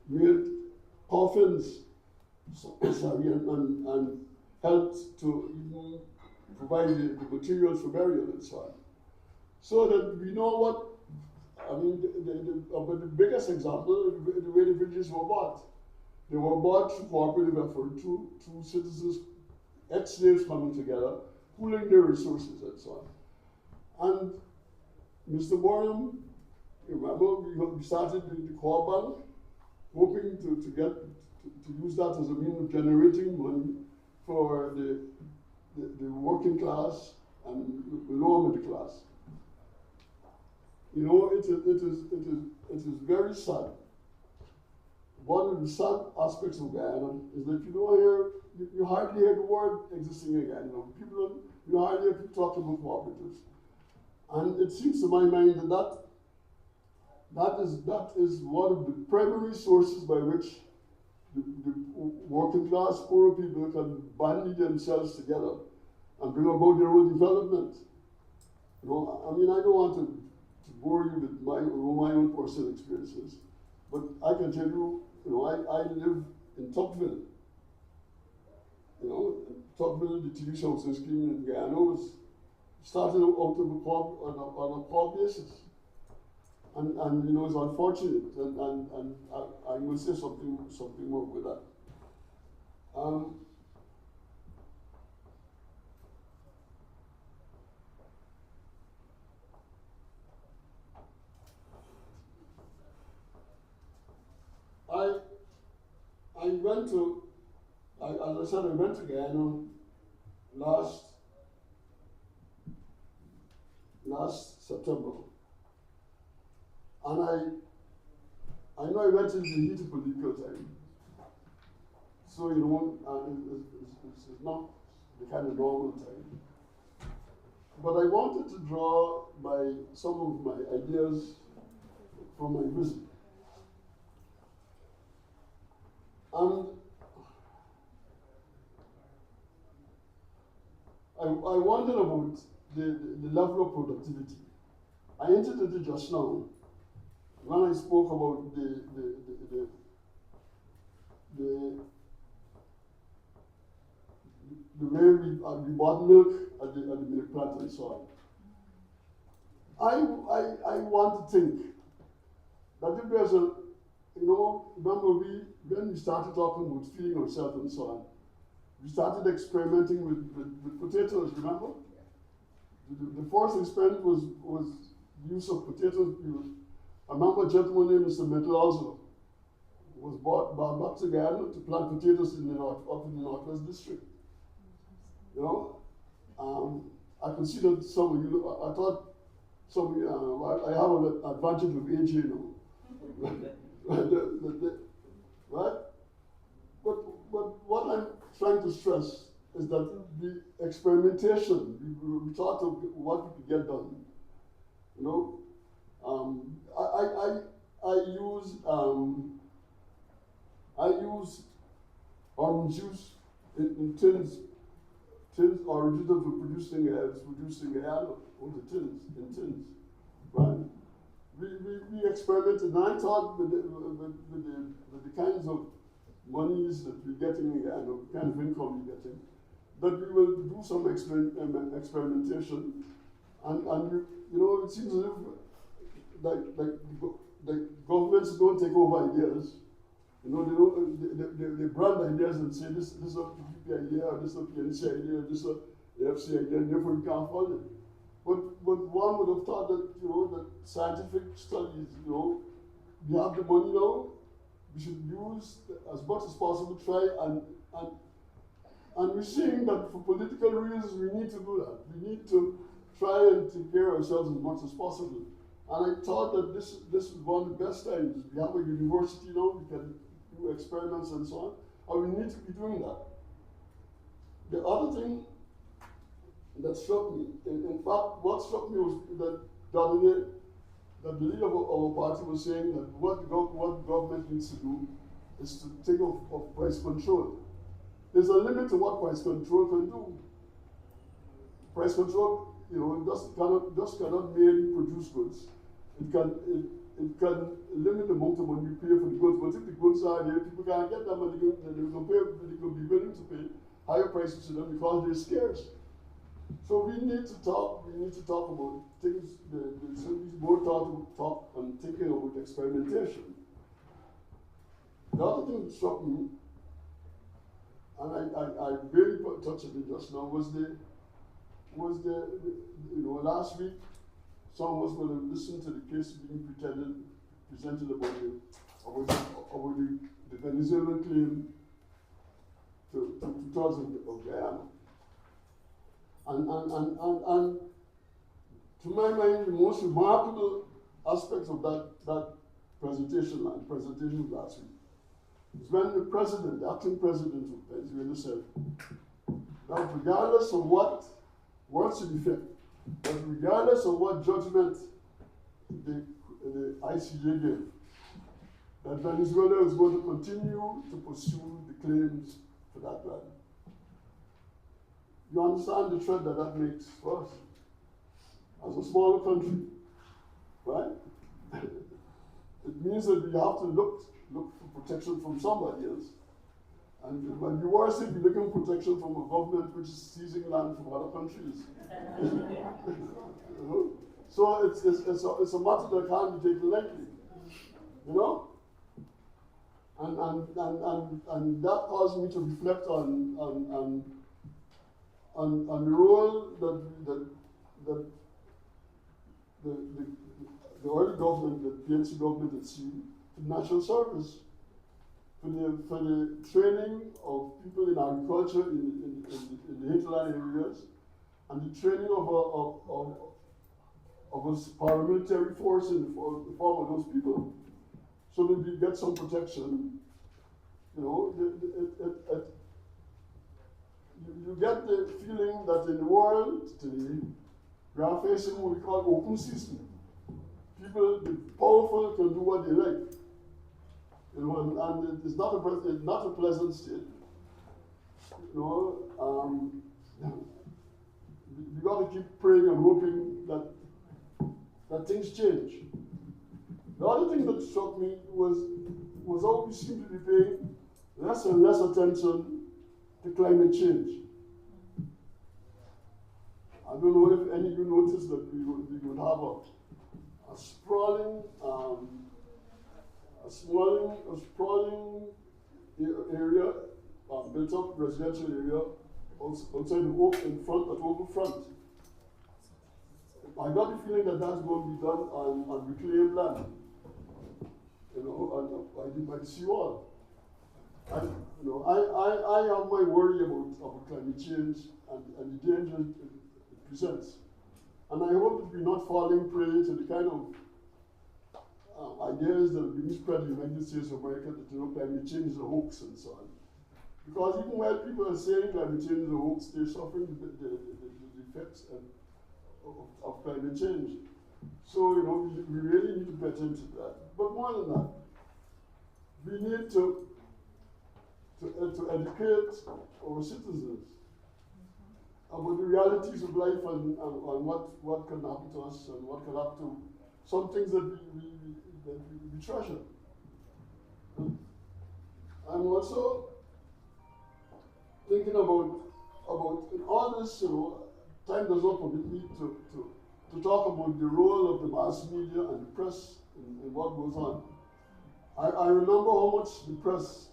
made coffins, and helped to even provide the materials for burial and so on. So that we know what, I mean, but the biggest example, the way the villages were bought. They were bought through cooperative effort, through citizens, ex-slaves coming together, pooling their resources and so on. And Mr. Borum, you remember, we started the core bank, hoping to use that as a means of generating money for the working class and the lower middle class. You know, it is very sad. One of the sad aspects of Guyana is that you hardly hear the word existing in Guyana. You hardly hear people talk about cooperatives. And it seems to my mind that is one of the primary sources by which the working class, poorer people can bandy themselves together and bring about their own development. You know, I mean, I don't want to bore you with my own personal experiences, but I can tell you, I live in Tocqueville. You know, Tocqueville, the TV show scheme in Guyana was started out of on a core basis. And you know, it's unfortunate, and I will say something more with that. As I said, I went to Guyana last September. And I know I went into the heat of political time. So, it's not the kind of normal time. but I wanted to draw some of my ideas from my visit. And I wondered about the level of productivity. I hinted at it just now when I spoke about the way we bought milk at the milk plant and so on. I want to think that if there's a, remember when we started talking about feeding ourselves and so on, we started experimenting with potatoes, remember? The first experiment was use of potatoes. I remember a gentleman named Mr. Metal also was brought back to Guyana to plant potatoes up in the Northwest District. I could see that some of you, I thought some of you, I have an advantage of age, right? But what I'm trying to stress is that the experimentation, we thought of what we could get done. I use orange juice in tins original for producing Guyana on the tins, right? We experimented, and I thought with the kinds of monies that we're getting in Guyana, the kind of income we're getting, that we will do some experimentation, and it seems as if the governments don't take over ideas. They brand ideas and say this is a PPP idea, or this is a PNC idea, or this is a FC idea, and therefore you can't fund it. But one would have thought that that scientific studies, we have the money now, we should use as much as possible, try and we're seeing that for political reasons we need to do that. We need to try and take care of ourselves as much as possible. And I thought that this was one of the best times. We have a university now, we can do experiments and so on, and we need to be doing that. The other thing that struck me, in fact, what struck me was that the other day, that the leader of our party was saying that what government needs to do is to take off price control. There's a limit to what price control can do. Price control, just cannot merely produce goods. It can limit the amount of money you pay for the goods, but if the goods are there, people can't get them, and they can be willing to pay higher prices to them because they're scarce. So we need to talk about things, so we more talk and thinking about experimentation. The other thing that struck me, and I barely touched it just now, was the last week, some of us will have listened to the case being presented about the Venezuelan claim to two-thirds of Guyana. And to my mind, the most remarkable aspect of that presentation of last week is when the acting president of Venezuela said that regardless of what's in effect, but regardless of what judgment the ICJ gave, that Venezuela is going to continue to pursue the claims for that land. You understand the threat that makes for us as a smaller country, right? It means that we have to look for protection from somebody else. And it might be worse if you're looking for protection from a government which is seizing land from other countries. So it's a matter that can't be taken lightly. And that caused me to reflect on the role that the early government, the PNC government had seen in national service, for the training of people in agriculture in the hinterland areas, and the training of a paramilitary force in the form of those people, so that we get some protection. You get the feeling that in the world today, We are facing what we call open season. People, the powerful can do what they like. You know, and it's not a pleasant state. You know, we got to keep praying and hoping that things change. The other thing that struck me was how we seem to be paying less and less attention to climate change. I don't know if any of you noticed that we would have a sprawling area, built up residential area outside the oak in front, at Oval Front. I got the feeling that that's going to be done on reclaimed land, you know, by the seawall. I have my worry about climate change and the danger it presents. And I hope that we're not falling prey to the kind of ideas that are being spread in the United States of America that, you know, climate change is a hoax and so on. Because even while people are saying climate change is a hoax, they're suffering the effects of climate change. So, you know, we really need to pay attention to that. But more than that, we need to educate our citizens about the realities of life and what can happen to us and what can happen to some things that we treasure. I'm also thinking about in all this, you know, time does not permit me to talk about the role of the mass media and the press in what goes on. I remember how much the press,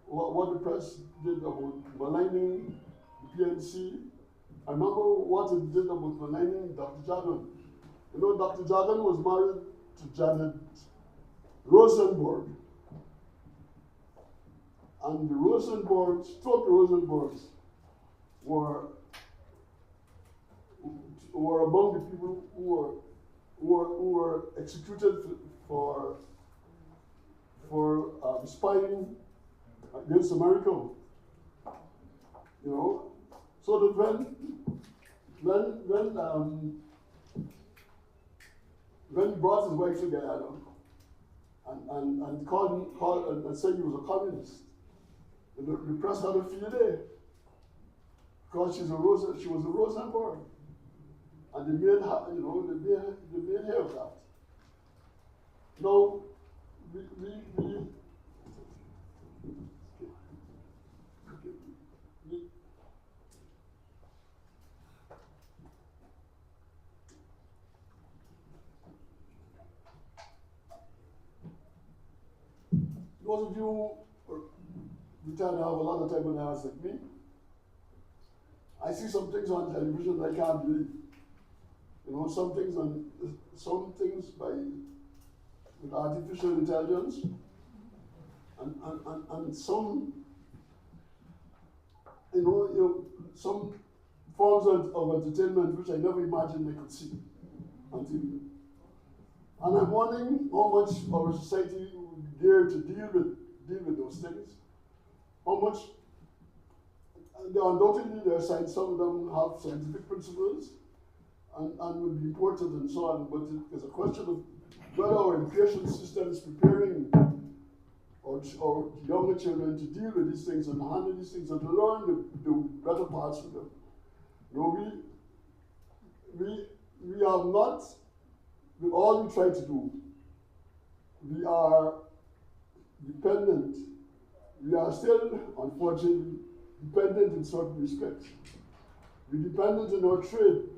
what the press did about maligning the PNC. I remember what it did about maligning Dr. Jagan. You know, Dr. Jagan was married to Janet Rosenberg. And the Rosenbergs, two of the Rosenbergs, were among the people who were executed for spying against America. You know, so that when he brought his wife to Guyana and called and said he was a communist, the press had a field day because she was a Rosenberg, and they made hay of that. Now, those of you who tend to have a lot of time on their hands like me, I see some things on television I can't believe. You know, some things with artificial intelligence, and some, some forms of entertainment which I never imagined I could see on TV. And I'm wondering how much our society would be geared to deal with those things. How much, undoubtedly some of them have scientific principles and would be important and so on, but it's a question of whether our education system is preparing our younger children to deal with these things and handle these things and to learn the better parts of them. You know, we have not, with all we try to do, we are dependent. We are still, unfortunately, dependent in certain respects. We're dependent in our trade.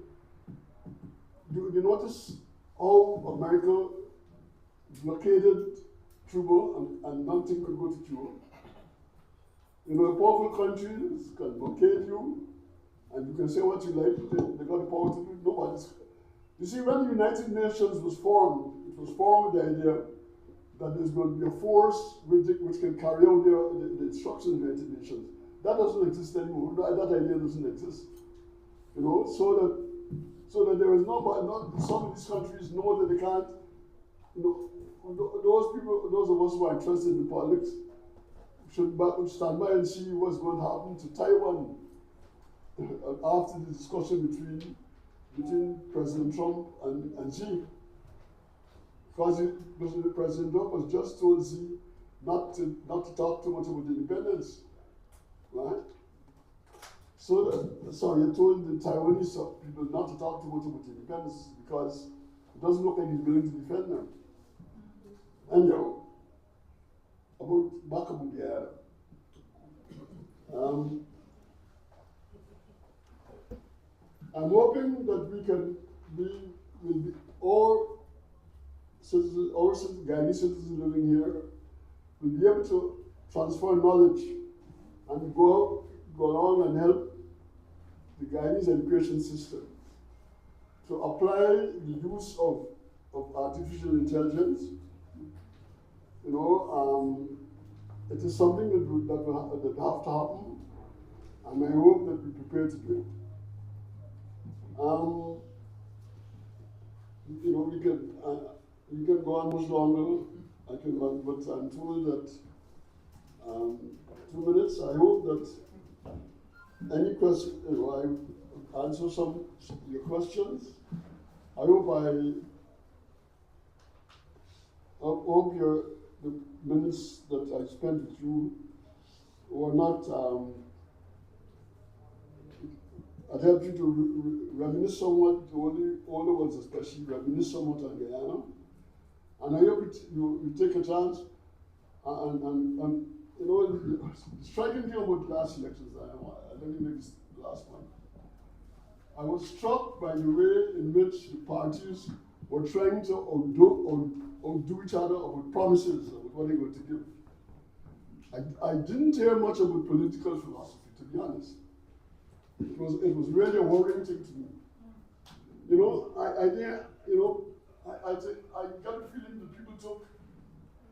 You notice how America blockaded Cuba and nothing could go to Cuba? You know, powerful countries can blockade you and you can say what you like, they got the power to do it. Nobody's. You see, when the United Nations was formed, it was formed with the idea that there's going to be a force which can carry out the instructions of the United Nations. That doesn't exist anymore. That idea doesn't exist. You know, so that there is some of these countries know that they can't, you know, those of us who are interested in politics should stand by and see what's going to happen to Taiwan after the discussion between the between President Trump and Xi. Because President Trump has just told Xi not to talk too much about independence, right? So he told the Taiwanese people not to talk too much about independence because it doesn't look like he's willing to defend them. Anyhow, back about Guyana. I'm hoping that we will be all Guyanese citizens living here will be able to transfer knowledge and go along and help the Guyanese education system to apply the use of artificial intelligence. It is something that will have to happen, and I hope that we prepare to do it. We can go on much longer. But I'm told that 2 minutes. I hope that any question, I answer some of your questions. I hope the minutes that I spent with you were not. I'd help you to reminisce somewhat, the older ones especially, reminisce somewhat on Guyana. And I hope you take a chance and the striking thing about the last elections, let me make this the last one. I was struck by the way in which the parties were trying to outdo each other about promises about what they're going to give. I didn't hear much about political philosophy, to be honest. It was really a worrying thing to me. I got the feeling that people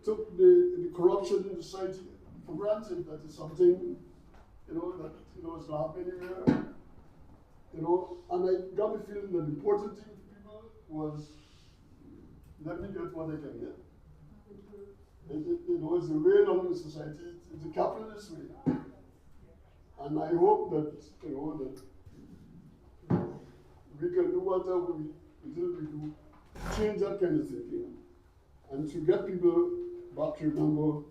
took the corruption in society for granted, that it's something, it's not happening anywhere. And I got the feeling that the important thing for people was, let me get what I can get. It's the way along in society, it's a capitalist way. And I hope that, that we can do whatever we do, change that kind of thinking, and to get people back to remember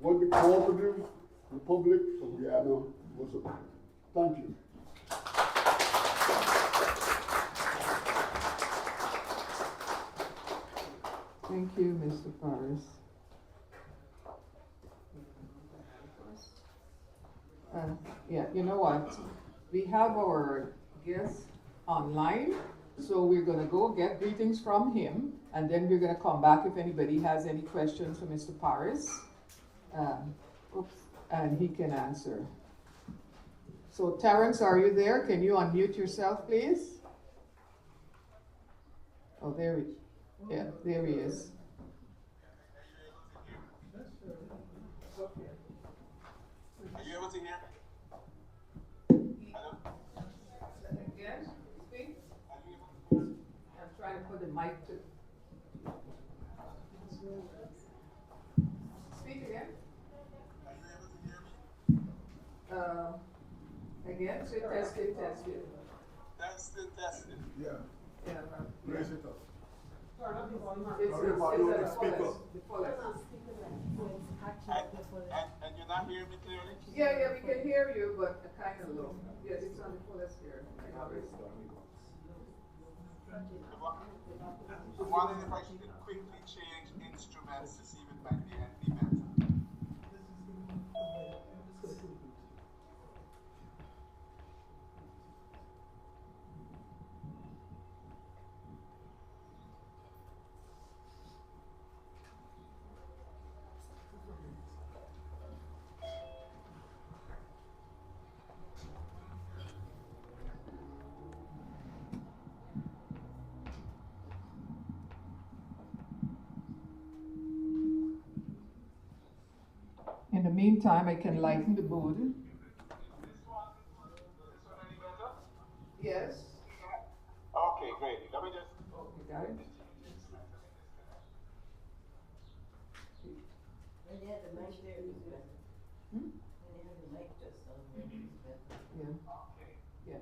what the cooperative Republic of Guyana was about. Thank you. Thank you, Mr. Paris. You know what? We have our guest online, so we're going to go get greetings from him, and then we're going to come back if anybody has any questions for Mr. Paris, and he can answer. So, Terrence, are you there? Can you unmute yourself, please? Oh, there he is. Are you able to hear? Yes, speak. I'm trying to put the mic to. Speak again. Are you able to hear me? Again, so tested. Testing. Yeah. Raise it up. It's the speaker. And you're not hearing me clearly? Yeah, we can hear you, but kind of low. Yes, it's on the fullest here. I'm wondering if I should quickly change instruments to see if it might be any better. In the meantime, I can lighten the mood. This one any better? Yes. Okay, great. Let me just. You got it? When you have the mic there, it's better. Hmm? When you have the mic just on there, it's better. Yeah. Okay. Yeah.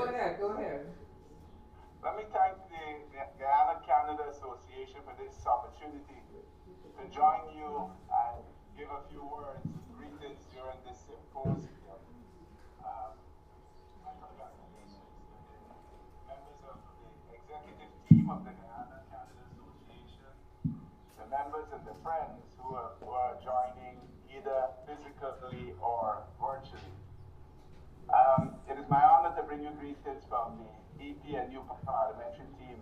ahead, go ahead. Let me thank the Guyana Canada Association for this opportunity to join you and give a few words of greetings during this symposium. My congratulations to the members of the executive team of the Guyana Canada Association, the members and the friends who are joining either physically or virtually. It is my honor to bring you greetings from the EPNU parliamentary team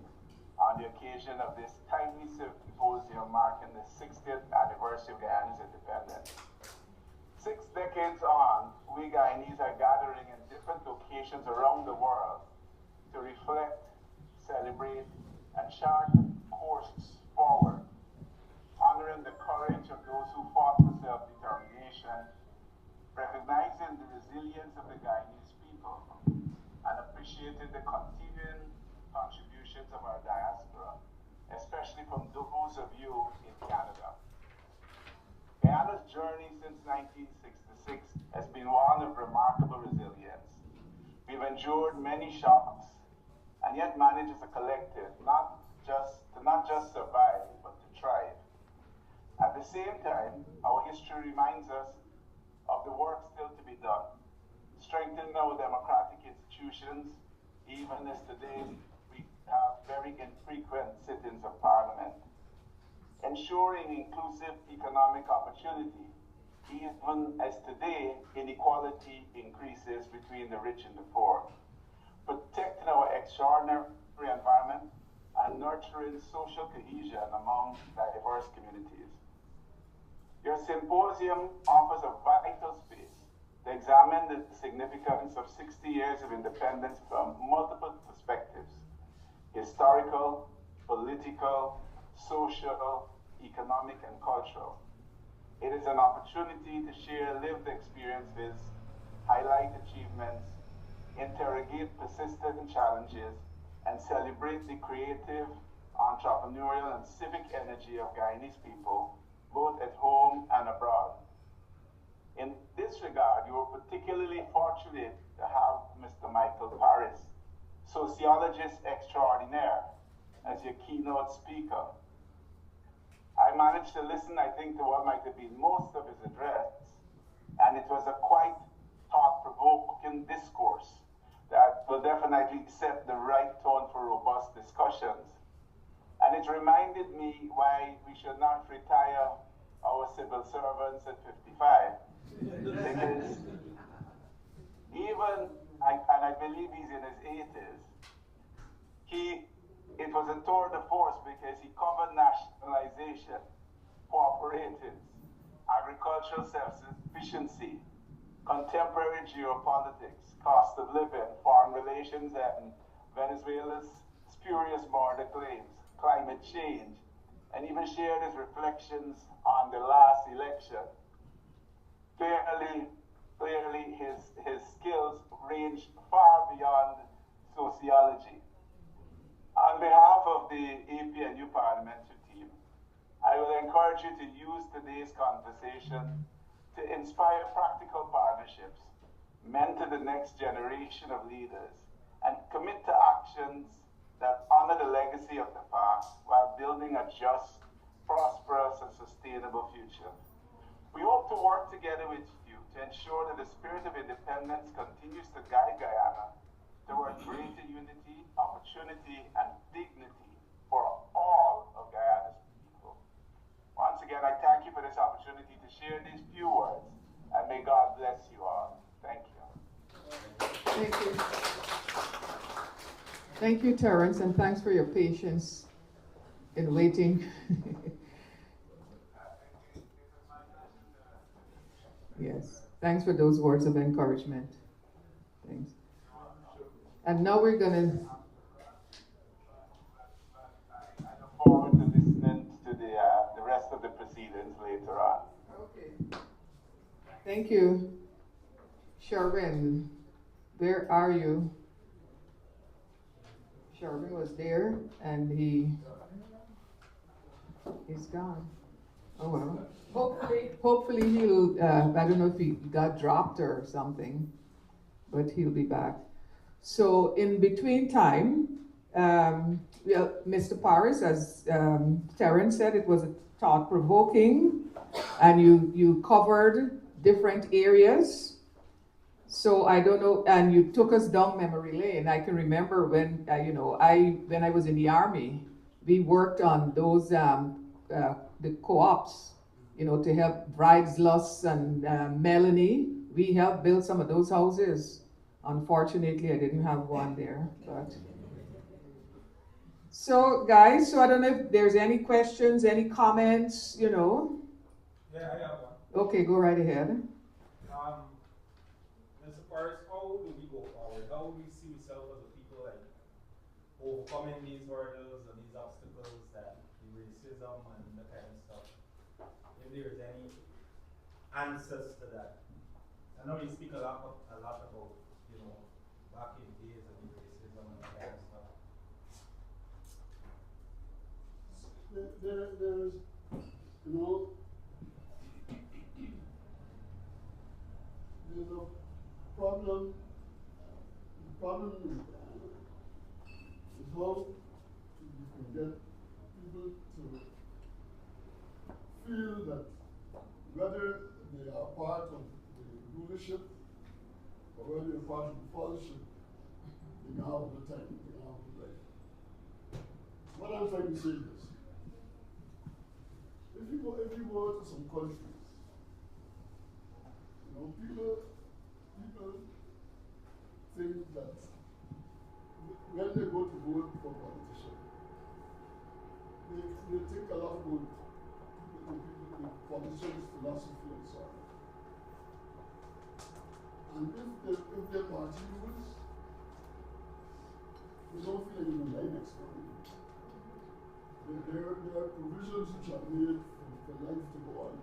on the occasion of this timely symposium marking the 60th anniversary of Guyana's independence. 6 decades on, we Guyanese are gathering in different locations around the world to reflect, celebrate, and chart courses forward, honoring the courage of those who fought for self-determination, recognizing the resilience of the Guyanese people, and appreciating the continuing contributions of our diaspora, especially from those of you in Canada. Guyana's journey since 1966 has been one of remarkable resilience. We've endured many shocks, and yet managed as a collective not just survive, but to thrive. At the same time, our history reminds us of the work still to be done, strengthening our democratic institutions, even as today we have very infrequent sittings of parliament, ensuring inclusive economic opportunity, even as today inequality increases between the rich and the poor, protecting our extraordinary environment and nurturing social cohesion among diverse communities. Your symposium offers a vital space to examine the significance of 60 years of independence from multiple perspectives: historical, political, social, economic, and cultural. It is an opportunity to share lived experiences, highlight achievements, interrogate persistent challenges, and celebrate the creative, entrepreneurial, and civic energy of Guyanese people, both at home and abroad. In this regard, you are particularly fortunate to have Mr. Michael Paris, sociologist extraordinaire, as your keynote speaker. I managed to listen, I think, to what might have been most of his address, and it was a quite thought-provoking discourse that will definitely set the right tone for robust discussions. And it reminded me why we should not retire our civil servants at 55. Because even, and I believe he's in his 80s, it was a tour de force because he covered nationalization, cooperatives, agricultural self-sufficiency, contemporary geopolitics, cost of living, foreign relations, and Venezuela's spurious border claims, climate change, and even shared his reflections on the last election. Clearly his skills range far beyond sociology. On behalf of the EPNU parliamentary team, I will encourage you to use today's conversation to inspire practical partnerships, mentor the next generation of leaders, and commit to actions that honor the legacy of the past while building a just, prosperous, and sustainable future. We hope to work together with you to ensure that the spirit of independence continues to guide Guyana toward greater unity, opportunity, and dignity for all of Guyana's people. Once again, I thank you for this opportunity to share these few words, and may God bless you all. Thank you. Thank you. Thank you, Terrence, and thanks for your patience in waiting. Yes, thanks for those words of encouragement. Thanks. And now we're gonna. I look forward to listening to the rest of the proceedings later on. Okay. Thank you. Sherwin, where are you? Sherwin was there and he's gone. Oh well. Hopefully he'll, I don't know if he got dropped or something, but he'll be back. So in between time, well, Mr. Paris, as Terence said, it was a thought-provoking, and you covered different areas. So I don't know, and you took us down memory lane. I can remember when, when I was in the army, we worked on those the co-ops, to help Brides Luss and Melanie. We helped build some of those houses. Unfortunately, I didn't have one there, but. So guys, so I don't know if there's any questions, any comments, Yeah, I have one. Okay, go right ahead. Mr. Forrest, how do we go forward? How do we see ourselves as a people, like, overcoming these hurdles and these obstacles that the racism and that kind of stuff? If there's any answers to that. I know you speak a lot about, back in days of the racism and that kind of stuff. There's, there's a problem. The problem is how you can get people to feel that whether they are part of the rulership or whether they're part of the followership, they can have the time, they can have the life. What I'm trying to say is this. If you go to some countries, people think that when they go to vote for politicians, they think a lot about the politician's philosophy and so on. And if their party rules, they don't feel like even lie next door. There are provisions which are made for life to go on.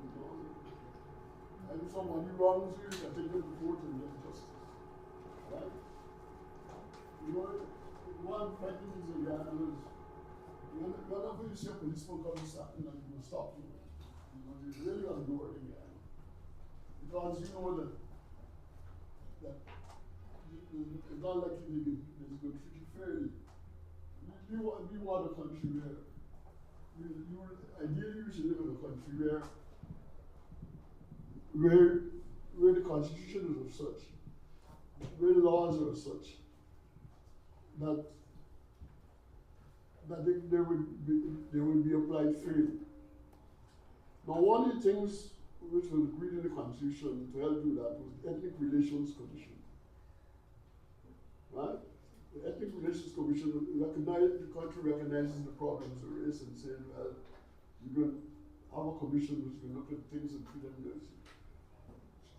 And if somebody wrongs you, you can take them to court and get justice. Right? One practice in Guyana is whenever you see a policeman coming stopping and you will stop you. You really got to do it in Guyana. Because you know that it's not like they're going to treat you fairly. We want a country where ideally we should live in a country where the constitution is of such, where laws are of such, that they would be applied fairly. Now, one of the things which was agreed in the constitution to help do that was the Ethnic Relations Commission. Right? The Ethnic Relations Commission the country recognizes the problems of race and says, well, you're going to have a commission which will look at things and treat them as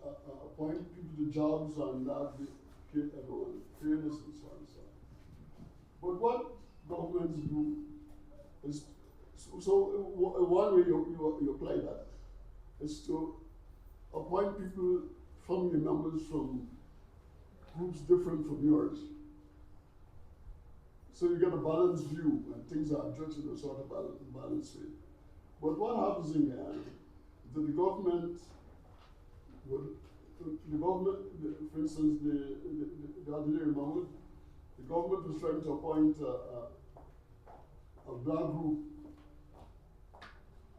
appoint people to jobs and that fairness and so on and so on. But what governments do is, one way you apply that is to appoint people from your members from groups different from yours. So you get a balanced view and things are judged in a sort of balanced way. But what happens in Guyana is that the government, for instance, the other day, remember, the government was trying to appoint a black group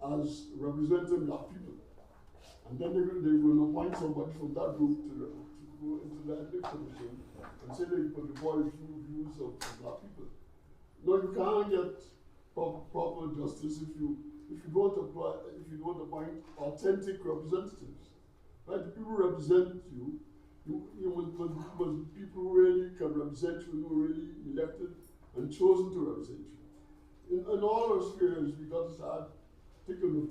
as representing black people. And then they're going to appoint somebody from that group to go into the Ethnic Commission and say they put the point views of black people. No, you can't get proper justice if you don't appoint authentic representatives. Right? The people who represent you must people who really can represent you, who are really elected and chosen to represent you. In all our spheres, we got to start thinking of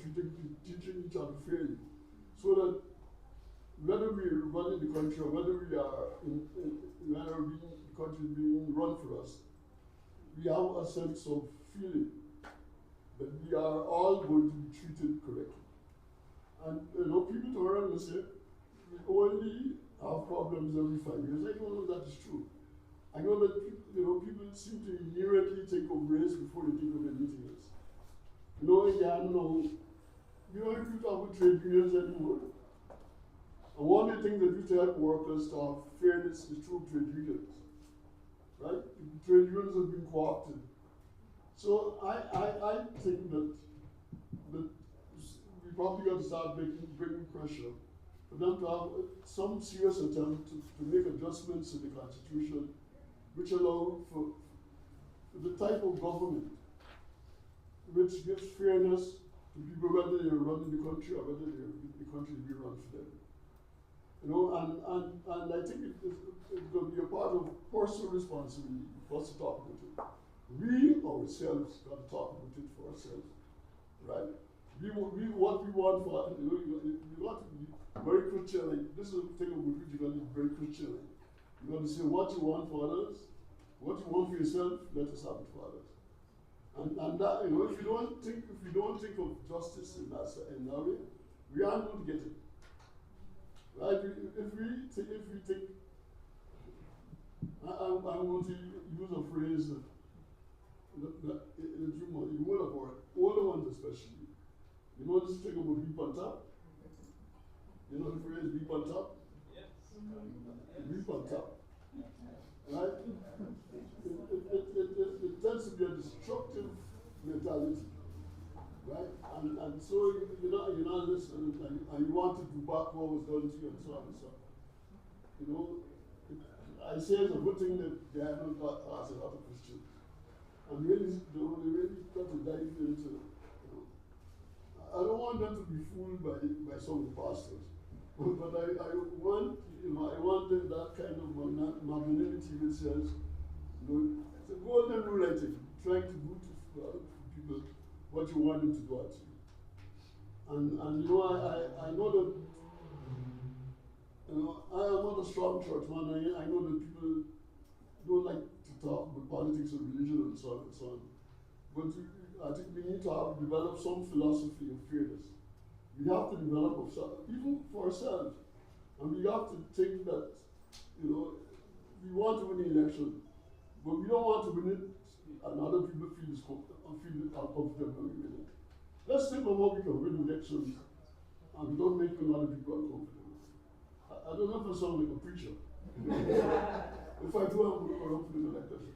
teaching each other fairly, so that whether we're running the country or whether we are the country is being run for us, we have a sense of feeling that we are all going to be treated correctly. And people turn around and say, we only have problems every 5 years. I don't know that is true. I know that people seem to immediately think of race before they think of anything else. Again, we don't have to talk about trade unions anymore. And one of the things that we tell workers to have fairness is through trade unions. right? Trade unions have been co-opted. So I think that we probably got to start bringing pressure for them to have some serious attempt to make adjustments to the Constitution which allow for the type of government which gives fairness to people whether they're running the country or whether the country be run for them. You know, and I think it's going to be a part of personal responsibility for us to talk about it. We ourselves got to talk about it for ourselves, right? What we want for, you want to be very Christian. Like, this is a thing about which you got to be very Christian. You got to say what you want for others, what you want for yourself, let us have it for others. And that, you know, if you don't think of justice in that way, we aren't going to get it. Right? If we think, I'm going to use a phrase that you will have heard, older ones especially. You know this thing about beep on top? You know the phrase beep on top? Yes. Beep on top. Right? It tends to be a destructive mentality. Right? And so you're not listening and you want to do back what was done to you and so on and so on. You know, I say it's a good thing that they haven't asked a lot of questions. And really, they really got to dive into, you know. I don't want them to be fooled by some of the pastors. But I want, I want that kind of magnanimity which says, you know, it's a golden rule, I think, trying to do to people what you want them to do at you. And you know, I know that, you know, I am not a strong church man. I know that people don't like to talk about politics and religion and so on and so on. But I think we need to develop some philosophy of fairness. We have to develop even for ourselves. And we have to think that, you know, we want to win the election, but we don't want to win it and other people feel uncomfortable when we win it. Let's think of how we can win elections and without making other people uncomfortable. I don't know if I sound like a preacher. If I do, I'm going to corrupt with the electors.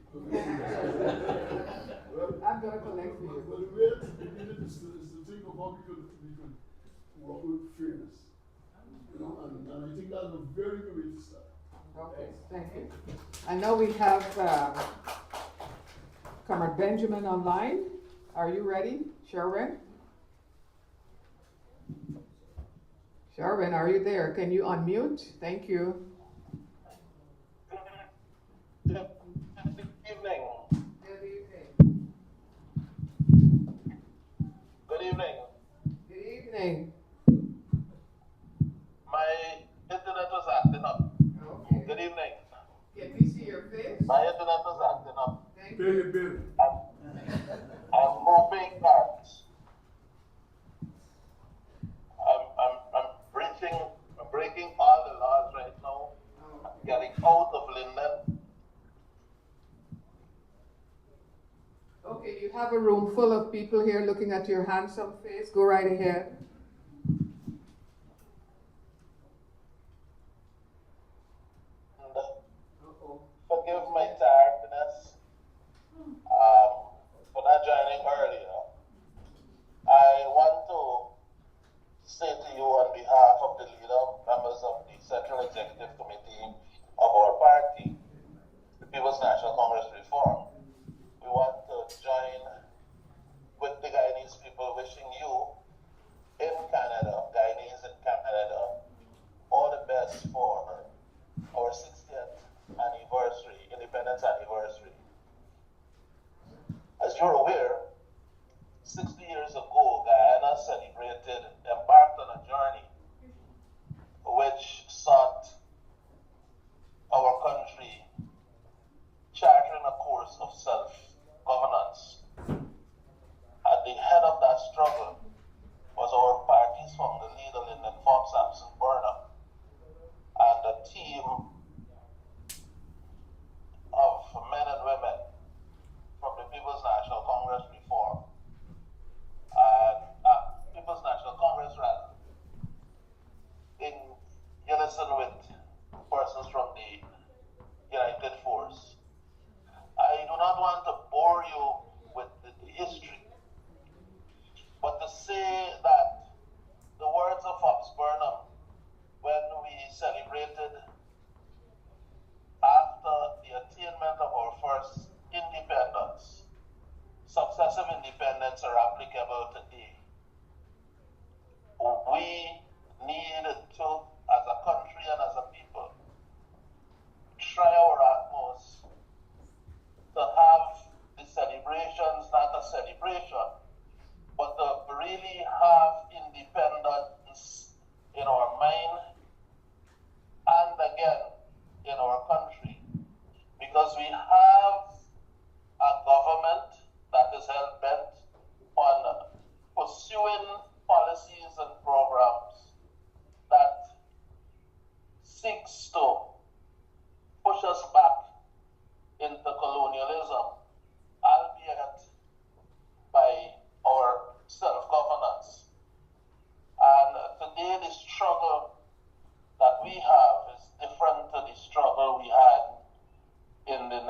Right? I'm going to collect for you. But the way to begin it is to think of how we could work with fairness. You know, and I think that's a very good way to start. Okay, thank you. I know we have Comrade Benjamin online. Are you ready, Sherwin? Sherwin, are you there? Can you unmute? Thank you. Good evening. Good evening. Good evening. Good evening. My internet was acting up. Okay. Good evening. Can we see your face? My internet was acting up. Thank you. Bill. I'm hoping that I'm breaking all the laws right now. I'm getting out of Linden. Okay, you have a room full of people here looking at your handsome face. Go right ahead. Forgive my tiredness for not joining earlier. I want to say to you on behalf of the leader, members of the Central Executive Committee of our party, the People's National Congress Reform, we want to join with the Guyanese people wishing you in Canada, Guyanese in Canada, all the best for our 60th anniversary, independence anniversary. As you're aware, 60 years ago, Guyana embarked on a journey which sought our country chartering a course of self-governance. At the head of that struggle was our party's founder leader, Lyndon Sampson Burnham, and a team of men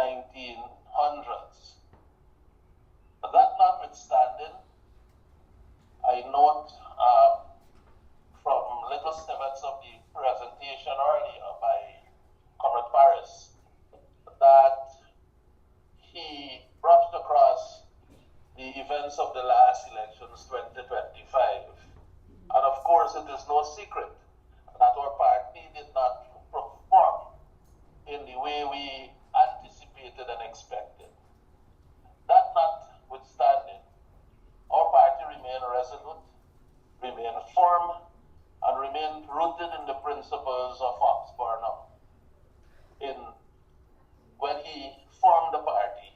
1900s. But that notwithstanding, I note from little snippets of the presentation earlier by Comrade Paris that he brushed across the events of the last elections 2025. And of course, it is no secret that our party did not perform in the way we anticipated and expected. That notwithstanding, our party remained resolute, remained firm, and remained rooted in the principles of Fox Burnham when he formed the party.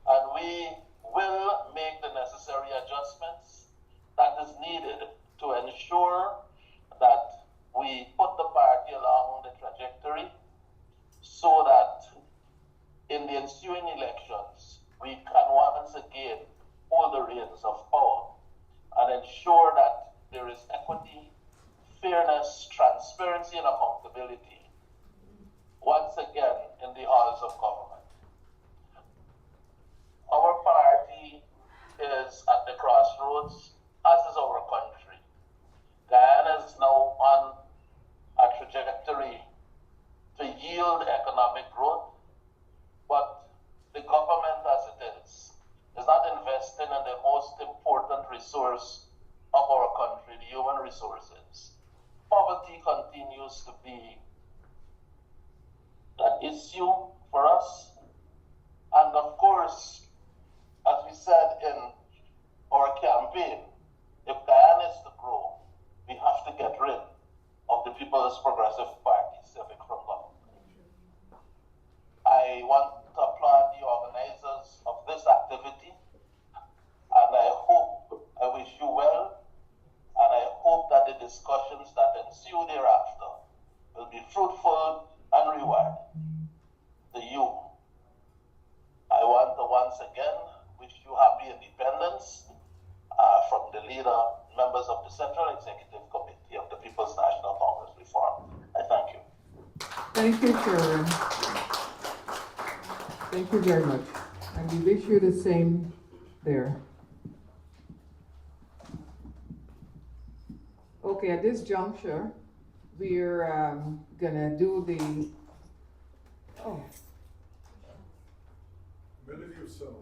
And we will make the necessary adjustments that is needed to ensure that we put the party along the trajectory so that in the ensuing elections, we can once again hold the reins of power and ensure that there is equity, fairness, transparency, and accountability once again in the halls of government. Our party is at the crossroads, as is our country. Guyana is now on a trajectory to yield economic growth, but the government as it is not investing in the most important resource of our country, the human resources. Poverty continues to be an issue for us, and of course, as we said in our campaign, if Guyana is to grow, we have to get rid of the People's Progressive Party civic from government. I want to applaud the organizers of this activity, and I wish you well, and I hope that the discussions that ensue thereafter will be fruitful and reward to you. I want to once again wish you happy independence from the leader, members of the Central Executive Committee of the People's National Congress Reform. I thank you. Thank you, Sherwin. Thank you very much. And we wish you the same there. Okay, at this juncture, we're gonna do the, Melody of Sound.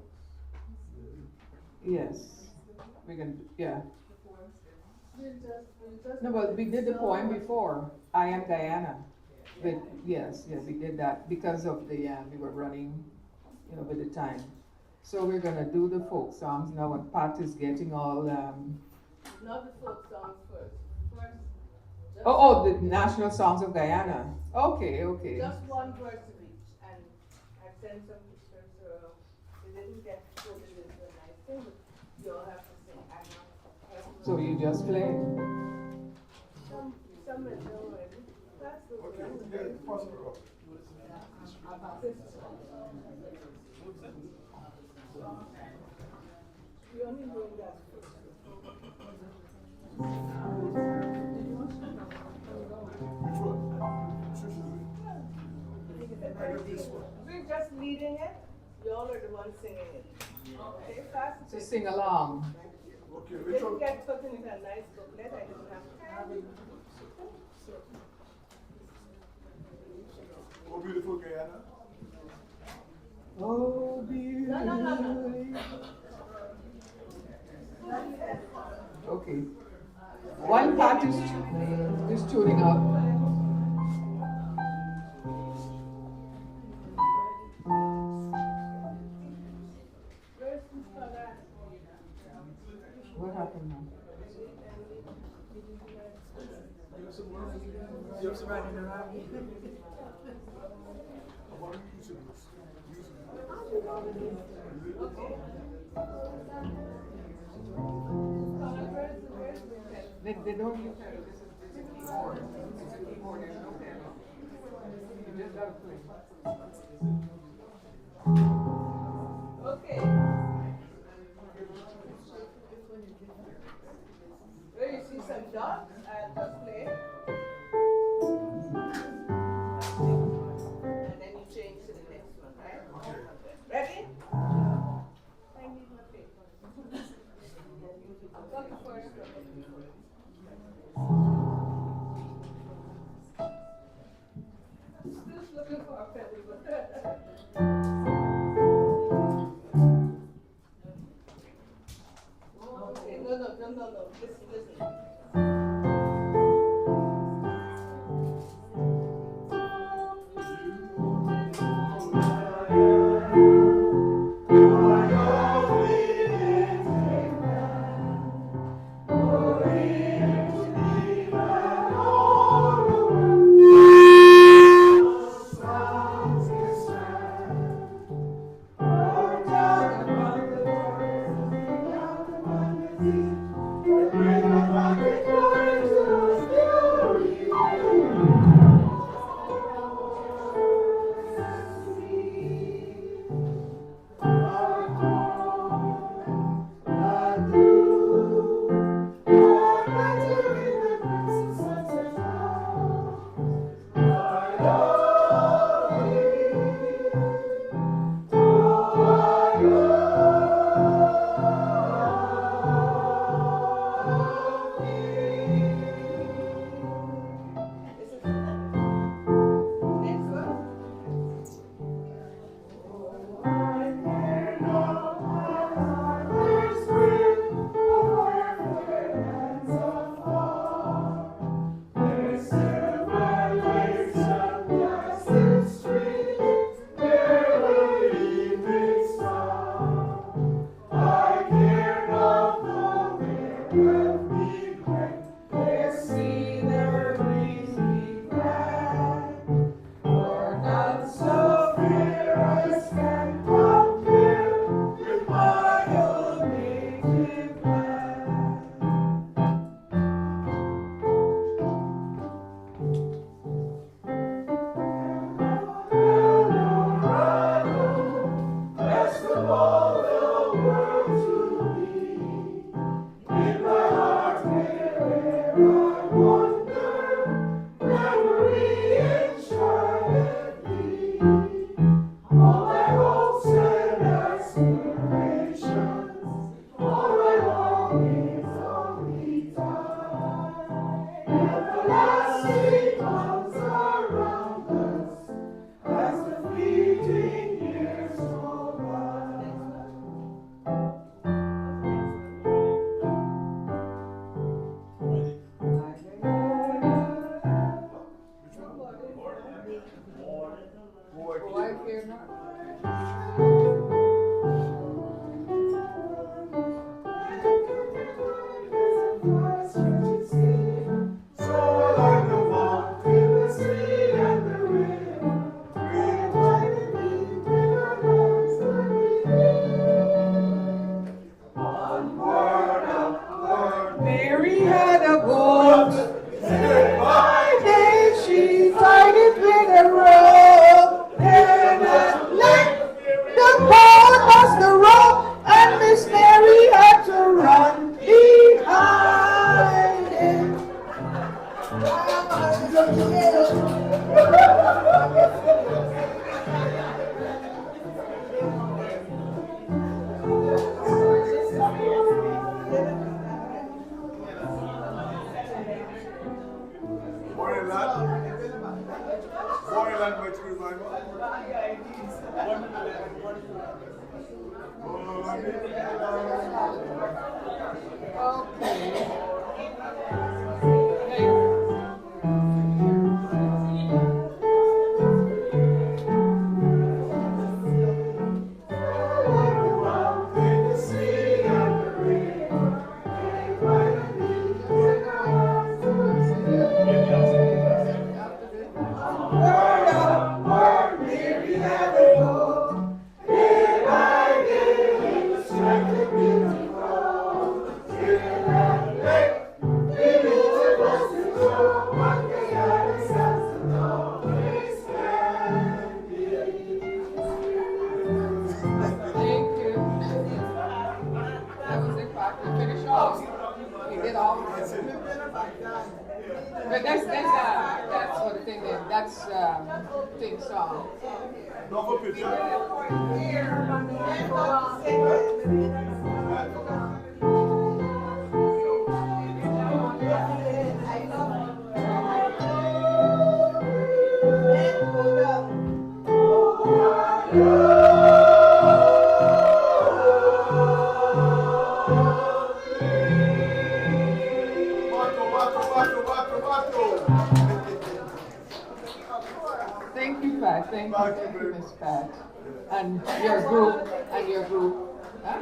yes, we're gonna, yeah. No, but we did the poem before, I Am Guyana. But yes, we did that because of the, we were running, with the time. So we're gonna do the folk songs now, and Pat is getting all, Not the folk songs first. the national songs of Guyana. Okay. Just one verse of each, and I've sent some pictures, so they didn't get quoted into a nice thing, but you all have to sing. So you just play? Some will know already. That's the We only doing that first. We're just leading it. Y'all are the ones singing it. Okay, fast. So sing along. Okay, It didn't get put into a nice booklet. I didn't have time. Oh, beautiful Guyana. Oh, beautiful. No. Okay. One part is tuning up. What happened now? They don't use pedal. This is keyboard. This is keyboard. There's no pedal. You just gotta play. Okay. Where you see some dots, I'll just play. And then you change to the next one, right? But that's what the thing is. That's thing song. Thank you, Pat. Thank you, Miss Pat. And your group. Huh?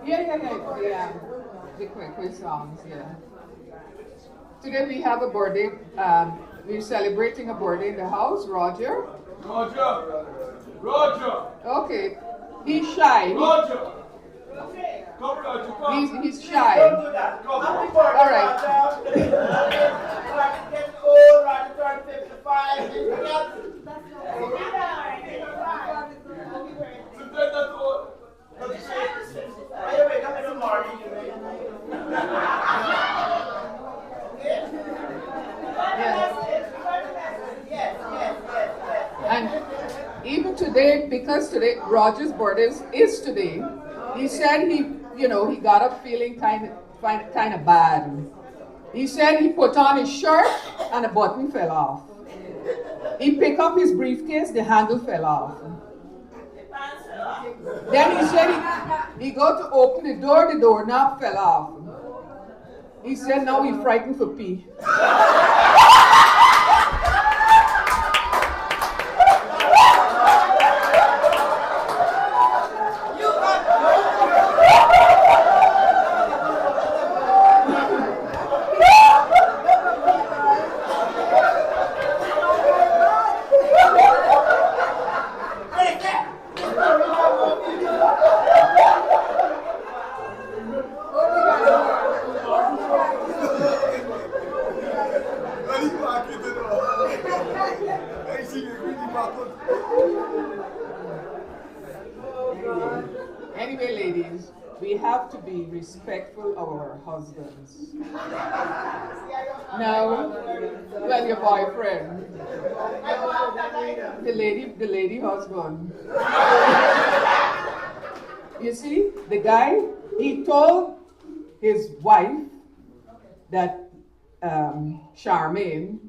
Yeah. The quick songs, yeah. Today we have a birthday. We're celebrating a birthday in the house. Roger. Okay. He's shy. He's shy. All right. And even today, because today Roger's birthday is today, he said he got up feeling kind of bad. He said he put on his shirt and a button fell off. He picked up his briefcase, the handle fell off. Then he said he go to open the doorknob fell off. He said now he's frightened for pee. Anyway, ladies, we have to be respectful of our husbands. Now, well, your boyfriend, the lady husband. You see, the guy, he told his wife that Charmaine,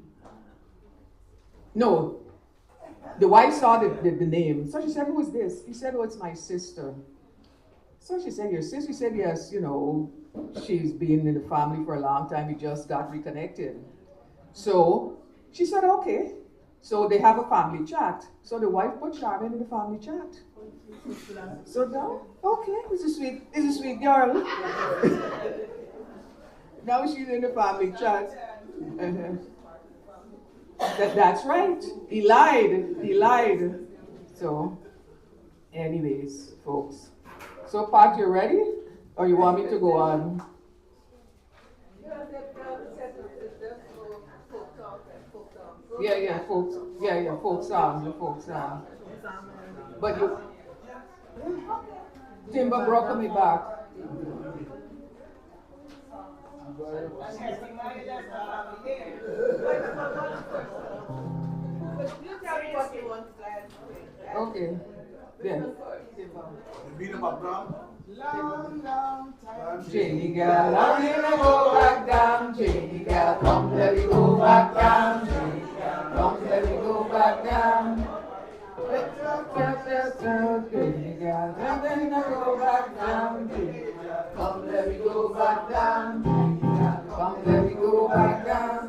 no, the wife saw the name. So she said, who is this? He said, oh, it's my sister. So she said, your sister? He said, yes, she's been in the family for a long time. We just got reconnected. So she said, okay. So they have a family chat. So the wife put Charmaine in the family chat. So now, okay, it's a sweet girl. Now she's in the family chat. That's right. He lied. So, anyways, folks. So, Pat, you ready? Or you want me to go on? Yeah, folk song. But you, Timber broke me back. Okay. Yeah. Long time. Jenny girl, I'm gonna go back down. Jenny girl, come let me go back down. Jenny girl, come let me go back down. first out, baby girl, and then I go back down, baby girl. Come, let me go back down, baby girl. Come, let me go back down.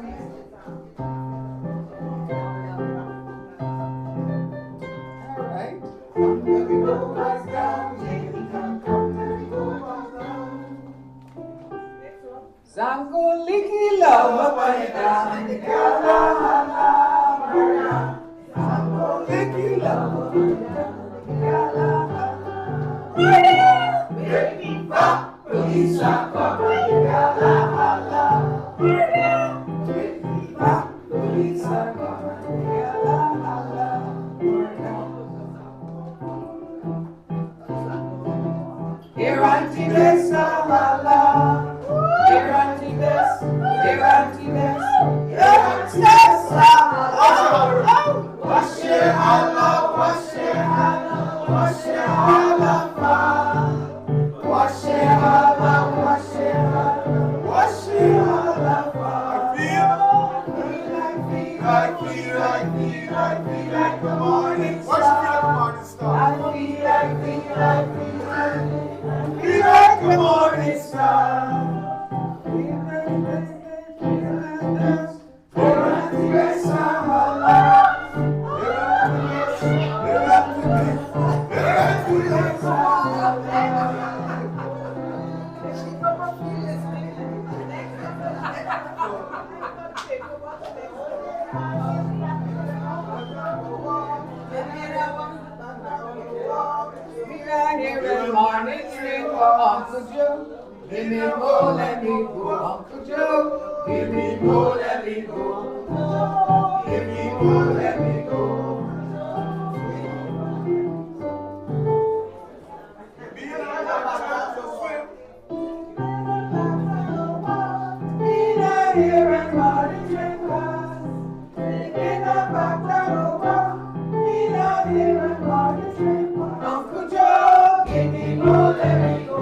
All right. Come, let me go back down, baby girl. Come, let me go back down. Sango licky love up and down, girl, la la la. Sango licky love up and down, girl, la la. Baby, fuck, police are coming, girl, la la. Baby, fuck, police are coming, girl, la la. Here Auntie Bess, la la. Here Auntie Bess, here Auntie Bess, here Auntie Bess, wash your Allah, wash your Allah, wash your Allah, wash your Allah, wash your Allah, wash your Allah. I feel like the morning star. I feel like the morning star. Uncle Joe, give me more, let me go. Uncle Joe, give me more, let me go. Give me more, let me go. Be not here and morning drinkers. Get up back down over. Be not here and morning drinkers. Uncle Joe, give me more, let me go.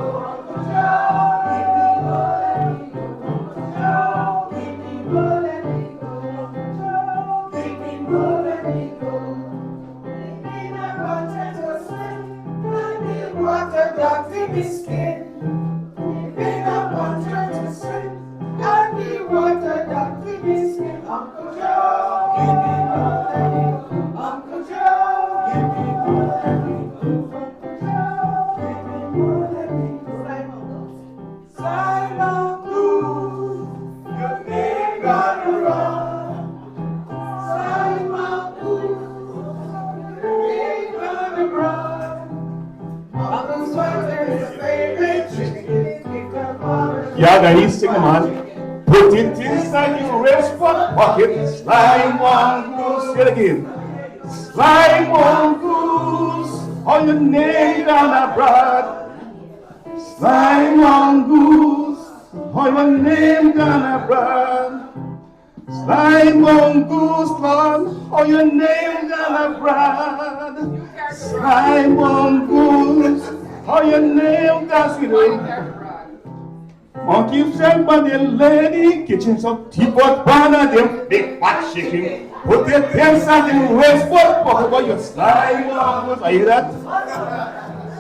Yeah, guys, sing them on. Put it inside your waistcoat pocket. Slime on goose. Say it again. Slime on goose. On your name down abroad. Slime on goose. On your name down abroad. Slime on goose, Lord. On your name down abroad. Slime on goose. On your name down. Monkey shell by the lady, kitchen some teapot banner, them big fat chicken. Put their pants on the waistcoat, talk about your slime mongoose. I hear that?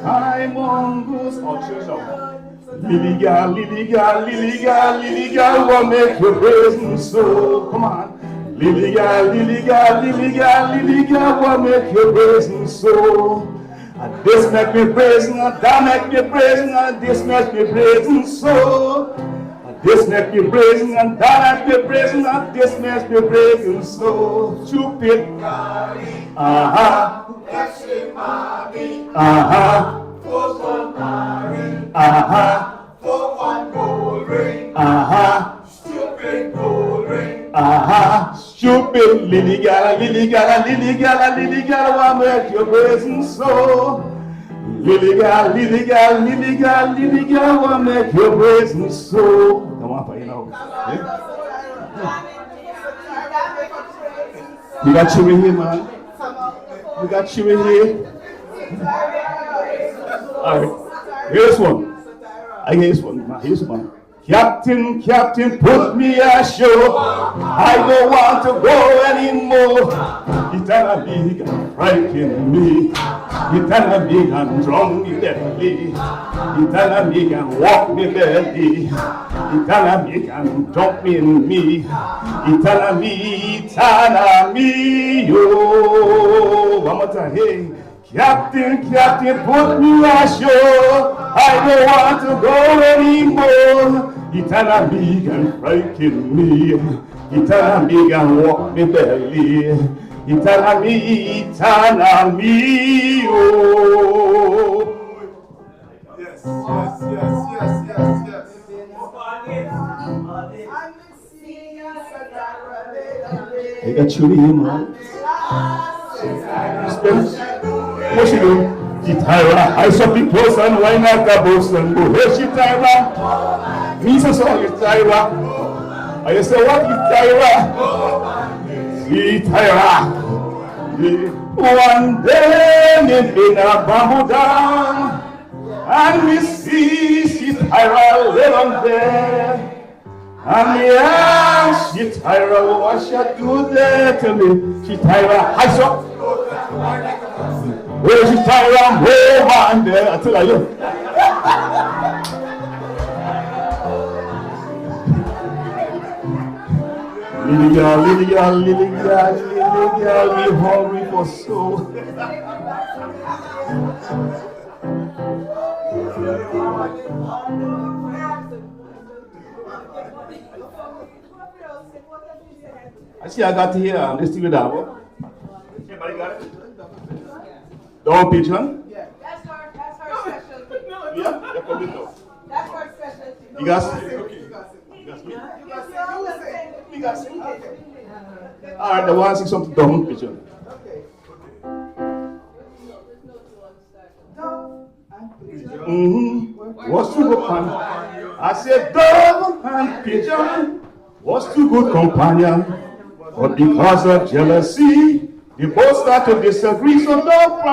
Slime mongoose. Oh, church out. Lily gal, lily gal, lily gal, lily gal, what make your brazen so? Come on. Lily gal, lily gal, lily gal, lily gal, what make your brazen so? And this make me praising, and that make me praising, and this make me praising so. And this make me praising, and that make me praising, and this makes me praising so. Stupid. Aha. Aha. Aha. Aha. Stupid gold ring. Aha. Stupid lily gala, lily gala, lily gala, lily gala, what make you praising so? Lily gal, lily gal, lily gal, lily gal, what make you praising so? Come on, you know. Yeah? You got you in here, man. You got you in here. All right. Here's one. I here's one. Now, here's one. Captain, Captain, put me ashore. I don't want to go anymore. It a big and frighten me. It a big and drum me belly. It a big and walk me belly. It a big and jump in me. It a me, yo. One more time, hey. Captain, Captain, put me ashore. I don't want to go anymore. It a big and frighten me. It a big and walk me belly. Itana me, oh. Yes, yes, yes, yes, yes, yes. I got you in, man. What she do? Gitara, I saw the close and why not the boss and go, hey, Gitara. Me so Gitara. I say, what Gitara? Gitara. One day, me been a bamboo down, and me see Gitara lay on there. And me ask Gitara, what she do there to me? Gitara, I saw. Where's Gitara? Where man there? I tell you. Lily girl, lily girl, lily girl, lily girl, we hungry for soul. I see I got to hear this thing with that. Anybody got it? Don't pigeon? Yeah. That's her specialty. Yeah, you put it though. That's her specialty. You got it? You got it. All right, the one see something dumb pigeon. What's too good companion? I said dove and pigeon was too good companion, but because of jealousy, they both start to disagree. So dove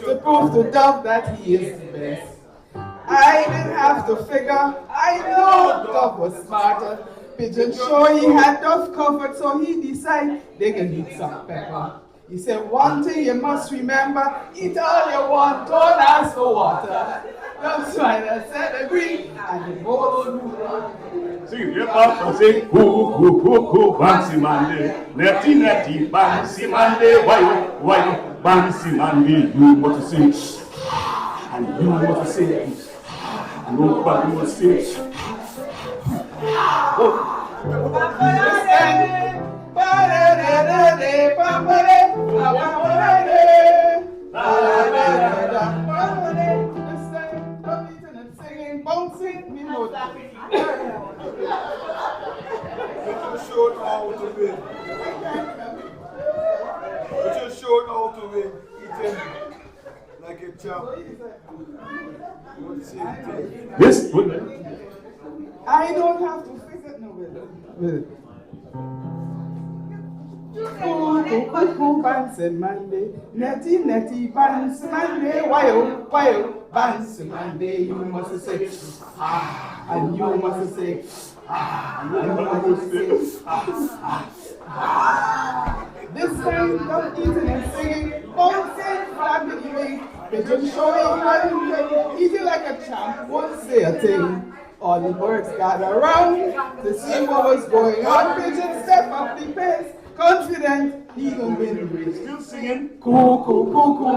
to prove to Dove that he is the best. I didn't have to figure. I know Dove was smarter. Pigeon sure he had Dove covered, so he decided they can eat some pepper. He said, one thing you must remember, eat all you want, don't ask for water. That's why I said agree, and the both flew. sing your papa say, coo, Bansi Mande, netty, Bansi Mande, why, Bansi Mande, you want to sing, and you want to sing, and nobody will sing. Oh. Bouncing, me know that. You showed how to win. You showed how to win. Eating like a champ. This I don't have to fix it no way. Bansi Mande, netty, Bansi Mande, why, Bansi Mande, you must say, and you must say, and you must say, This time, not eating and singing, bouncing, flapping, they just showing how you eating like a champ, won't say a thing. All the birds gathered around to see what was going on. Pigeon step up the pace, confident he gonna win the race. still singing. Cuckoo,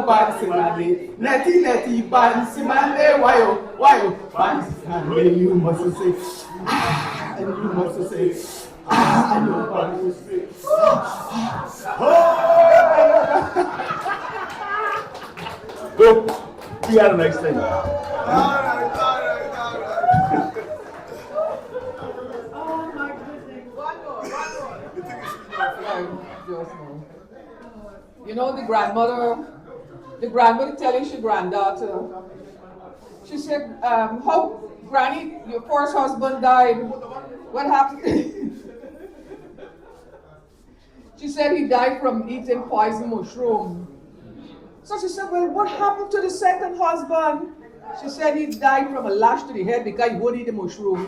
Bansi Mande, netty, Bansi Mande, why, Bansi Mande, you must say, and you must say, and you must say, Go, we had a nice thing. All right. Oh my goodness. One more. You know the grandmother telling her granddaughter, she said, how Granny, your first husband died, what happened? She said he died from eating poison mushroom. So she said, well, what happened to the second husband? She said he died from a lash to the head because he wouldn't eat the mushroom.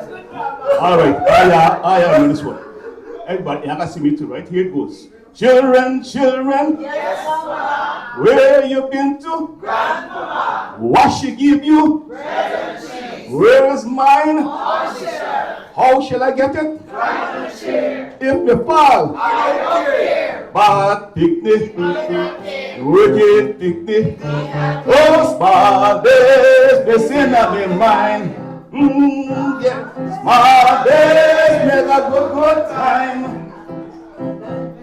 Good problem. All right, I am this one. Everybody, you can see me too, right? Here it goes. Children, children. Yes, Mama. Where you been to? Grandmama. What she give you? Present. Where's mine? On share. How shall I get it? Right on share. If me fall, I don't care. bad picnic, wicked picnic. Oh, small days, they sin on me mind. Yeah. Small days, make a good time.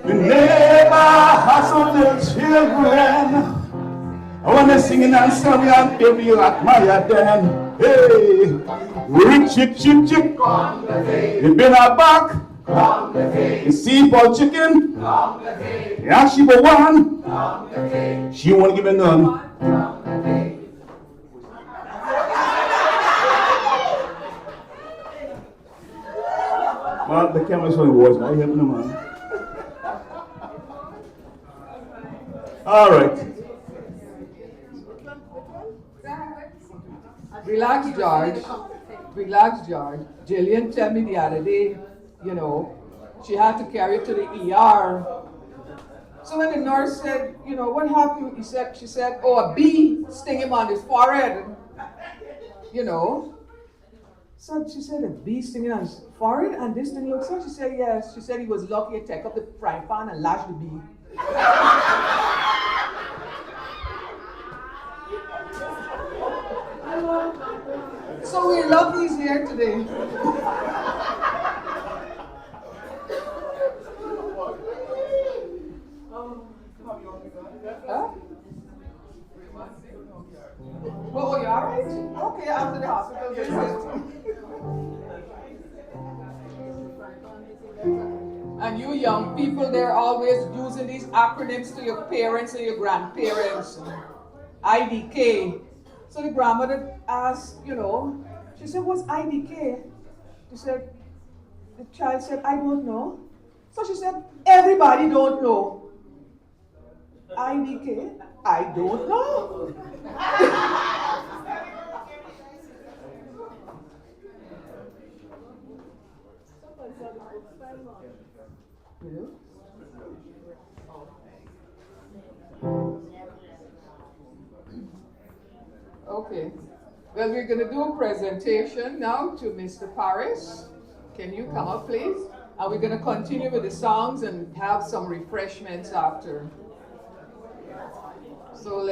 The neighbor has some little children. I want to sing and sing and baby you admire them. Hey, rich chick chick chick. You been a back. You see for chicken. Yeah, she for one. She won't give me none. Well, the camera's on the walls. I help them man. All right. Relax, George. Relax, George. Jillian told me the other day, she had to carry it to the ER. So when the nurse said, what happened? She said, oh, a bee sting him on his forehead. So she said, a bee stinging on his forehead? And this thing looks like, she said, yes. She said he was lucky to take up the frying pan and lash the bee. So we're lucky he's here today. Huh? Well, you alright? Okay, after the hospital visit. And you young people, they're always using these acronyms to your parents and your grandparents. IDK. So the grandmother asked, she said, what's IDK? She said, the child said, I don't know. So she said, everybody don't know. IDK? I don't know. Okay. Well, we're going to do a presentation now to Mr. Paris. Can you come up, please? And we're going to continue with the songs and have some refreshments after. So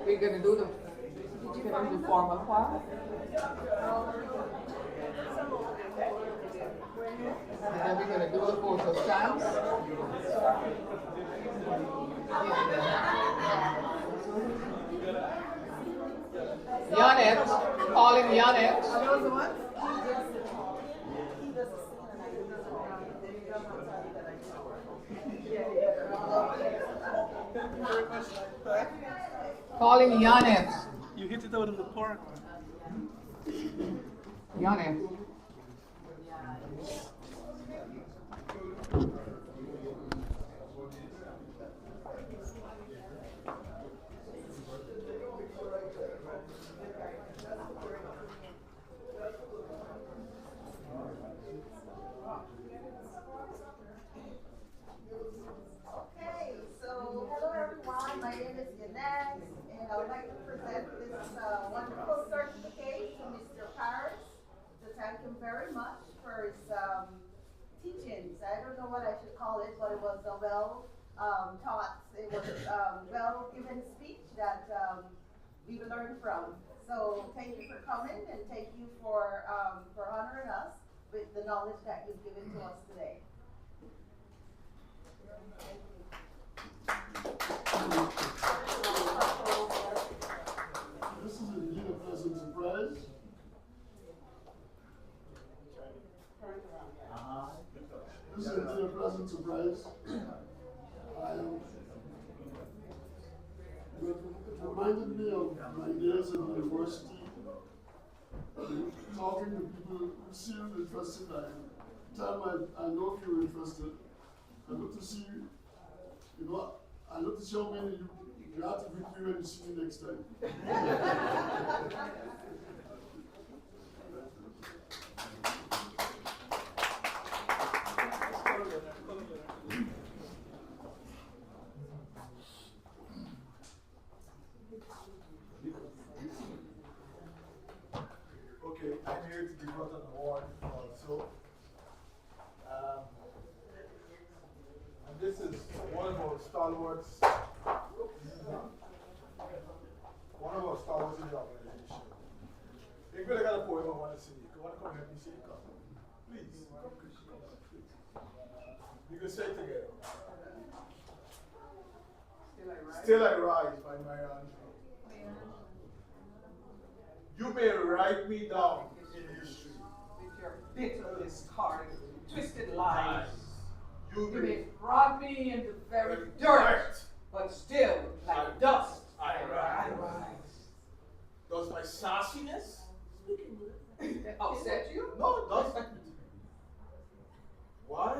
we're going to do the formal part. And then we're going to do the photo stamps. Janet, calling Janet. Calling Janet. You hit it out in the park. Janet. My name is Yanez, and I would like to present this wonderful certificate to Mr. Paris to thank him very much for his teachings. I don't know what I should call it, but it was a well-taught, it was a well-given speech that we learned from. So thank you for coming, and thank you for honoring us with the knowledge that you've given to us today. This is indeed a pleasant surprise. This is indeed a pleasant surprise. It reminded me of my days in university, talking to people who seemed interested. I tell them I know if you're interested. I look to see you. I look to see how many you have to meet you and see you next time. stalwarts. One of our stalwarts in the organization. Ingrid, I got a poem I want to sing. You want to come help me sing? Come. Please. Come, please. We can say it together. Still I Rise by Maya Angelou. You may write me down in history. With your bitter, discarded, twisted lies. You may rot me in the very dirt, but still, like dust, I rise. Does my sassiness upset you? No, it doesn't. Why?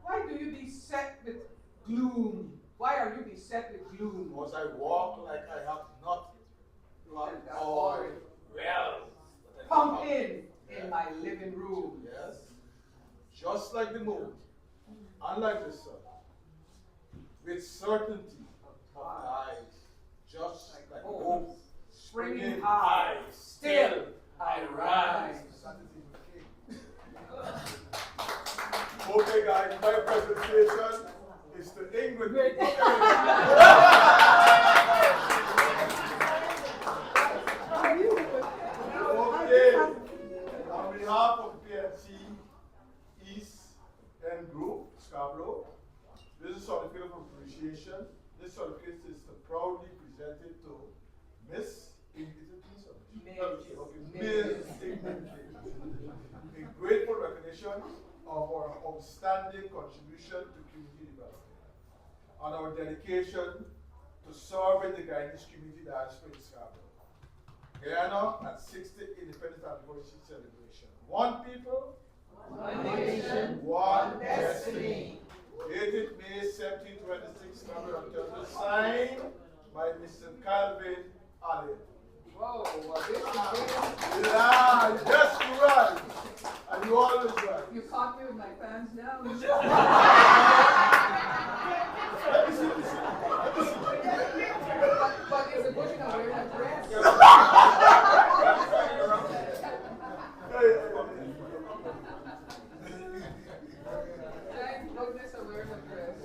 Why do you beset with gloom? Why are you beset with gloom? Because I walk like I have not got all well. Come in my living room. Yes. Just like the moon, unlike the sun, with certainty of eyes, just like hope, springing high, still I rise. Okay, guys, my presentation is to Ingrid. Okay, on behalf of PNC East End Group, Scarborough, this is certificate of appreciation. This certificate is to proudly present it to Miss in grateful recognition of our outstanding contribution to community development and our dedication to serving the Guyanese community diaspora in Scarborough. Guyana at 60th Independence Anniversary Celebration. One people, one nation, one destiny. Dated May 1726, Scarborough, Ontario, signed by Mr. Calvin Allen. Whoa, well, this is Yeah, yes, you're right. And you always right. You caught me with my pants down. But is it good enough wearing a dress? Thank goodness I'm wearing a dress.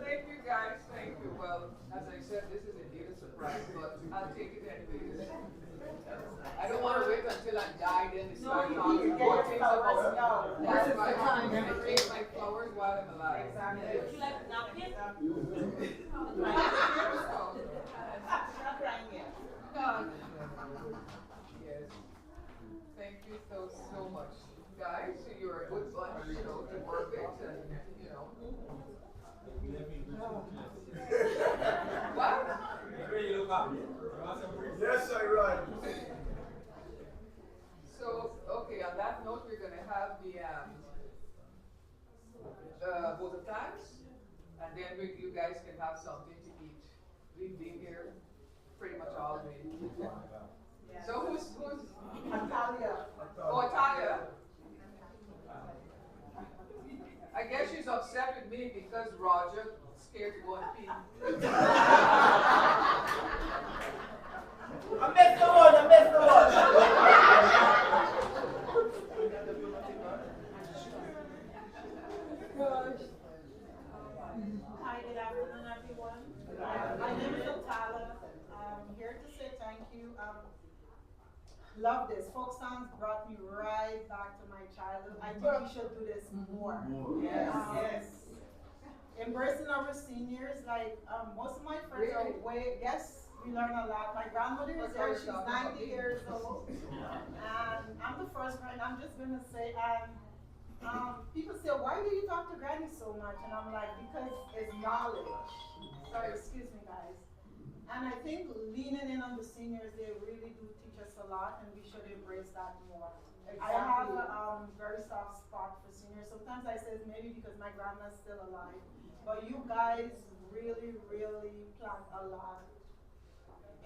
Thank you guys, thank you. Well, as I said, this is indeed a surprise, but I'll take it anyways. I don't want to wait until I die then to start talking more things about it. That's my time. I take my flowers while I'm alive. Exactly. Yes. Thank you so much. Guys, you're a good bunch, to work with and, What? Yes, I right. So, okay, on that note, we're going to have the vote of thanks, and then you guys can have something to eat. We've been here pretty much all day. Yeah. So who's Natalia. Oh, Natalia. I guess she's upset with me because Roger scared to go and pee. I missed the one. Hi, good afternoon, everyone. My name is Natalia. I'm here to say thank you. Love this. Folk songs brought me right back to my childhood. I think we should do this more. Yes. Embracing our seniors, like most of my friends are yes, we learn a lot. My grandmother is there, she's 90 years old. And I'm the first friend, I'm just gonna say, people say, why do you talk to Granny so much? And I'm like, because it's knowledge. Sorry, excuse me guys. And I think leaning in on the seniors, they really do teach us a lot, and we should embrace that more. Exactly. I have a very soft spot for seniors. Sometimes I say maybe because my grandma's still alive, but you guys really, really plant a lot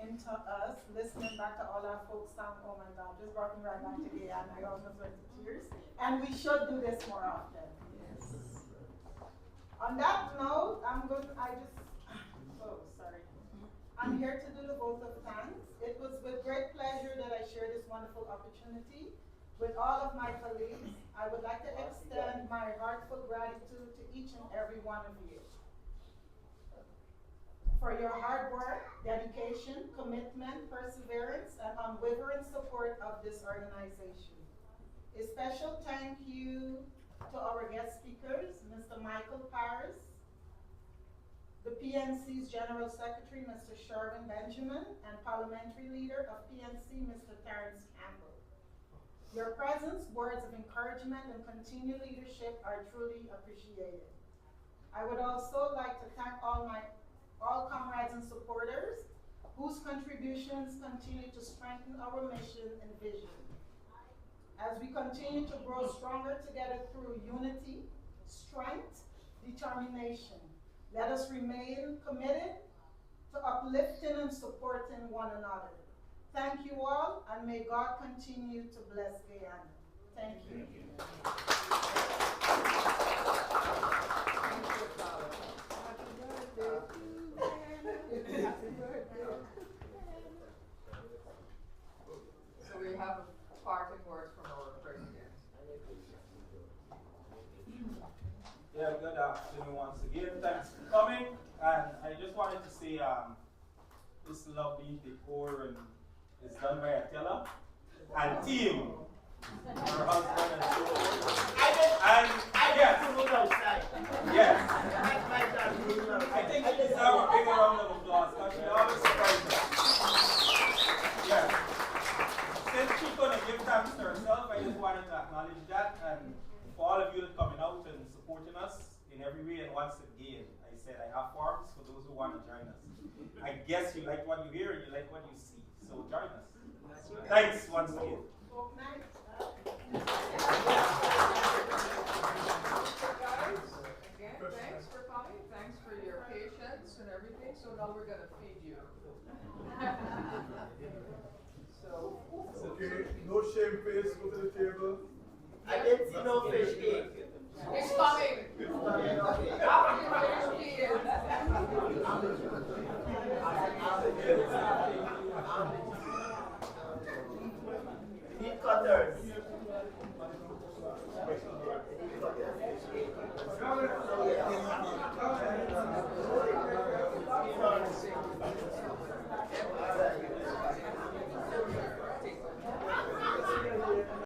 into us. Listening back to all our folk song, oh my God, just brought me right back to Guyana. I almost went to tears. And we should do this more often. Yes. On that note, I just I'm here to do the vote of thanks. It was with great pleasure that I share this wonderful opportunity with all of my colleagues. I would like to extend my heartfelt gratitude to each and every one of you for your hard work, dedication, commitment, perseverance, and unwavering support of this organization. A special thank you to our guest speakers, Mr. Michael Paris, the PNC's General Secretary, Mr. Sherwin Benjamin, and Parliamentary Leader of PNC, Mr. Terence Campbell. Your presence, words of encouragement, and continued leadership are truly appreciated. I would also like to thank all comrades and supporters whose contributions continue to strengthen our mission and vision. As we continue to grow stronger together through unity, strength, determination, let us remain committed to uplifting and supporting one another. Thank you all, and may God continue to bless Guyana. Thank you. Thank you, Father. Happy birthday. So we have parting words from our president. Yeah, good afternoon once again. Thanks for coming. And I just wanted to say this lovely decor is done by Attila and team. Her husband and so on. Yes. Yes. I think you deserve a big round of applause because she always surprises us. Yes. Since she's going to give thanks to herself, I just wanted to acknowledge that. And for all of you that coming out and supporting us in every way, and once again, I said I have forms for those who want to join us. I guess you like what you hear and you like what you see, so join us. Thanks once again. Guys, again, thanks for coming. Thanks for your patience and everything. So now we're gonna feed you. Okay, no shame face, go to the table. I didn't see no fish cake. It's coming. After you finish eating.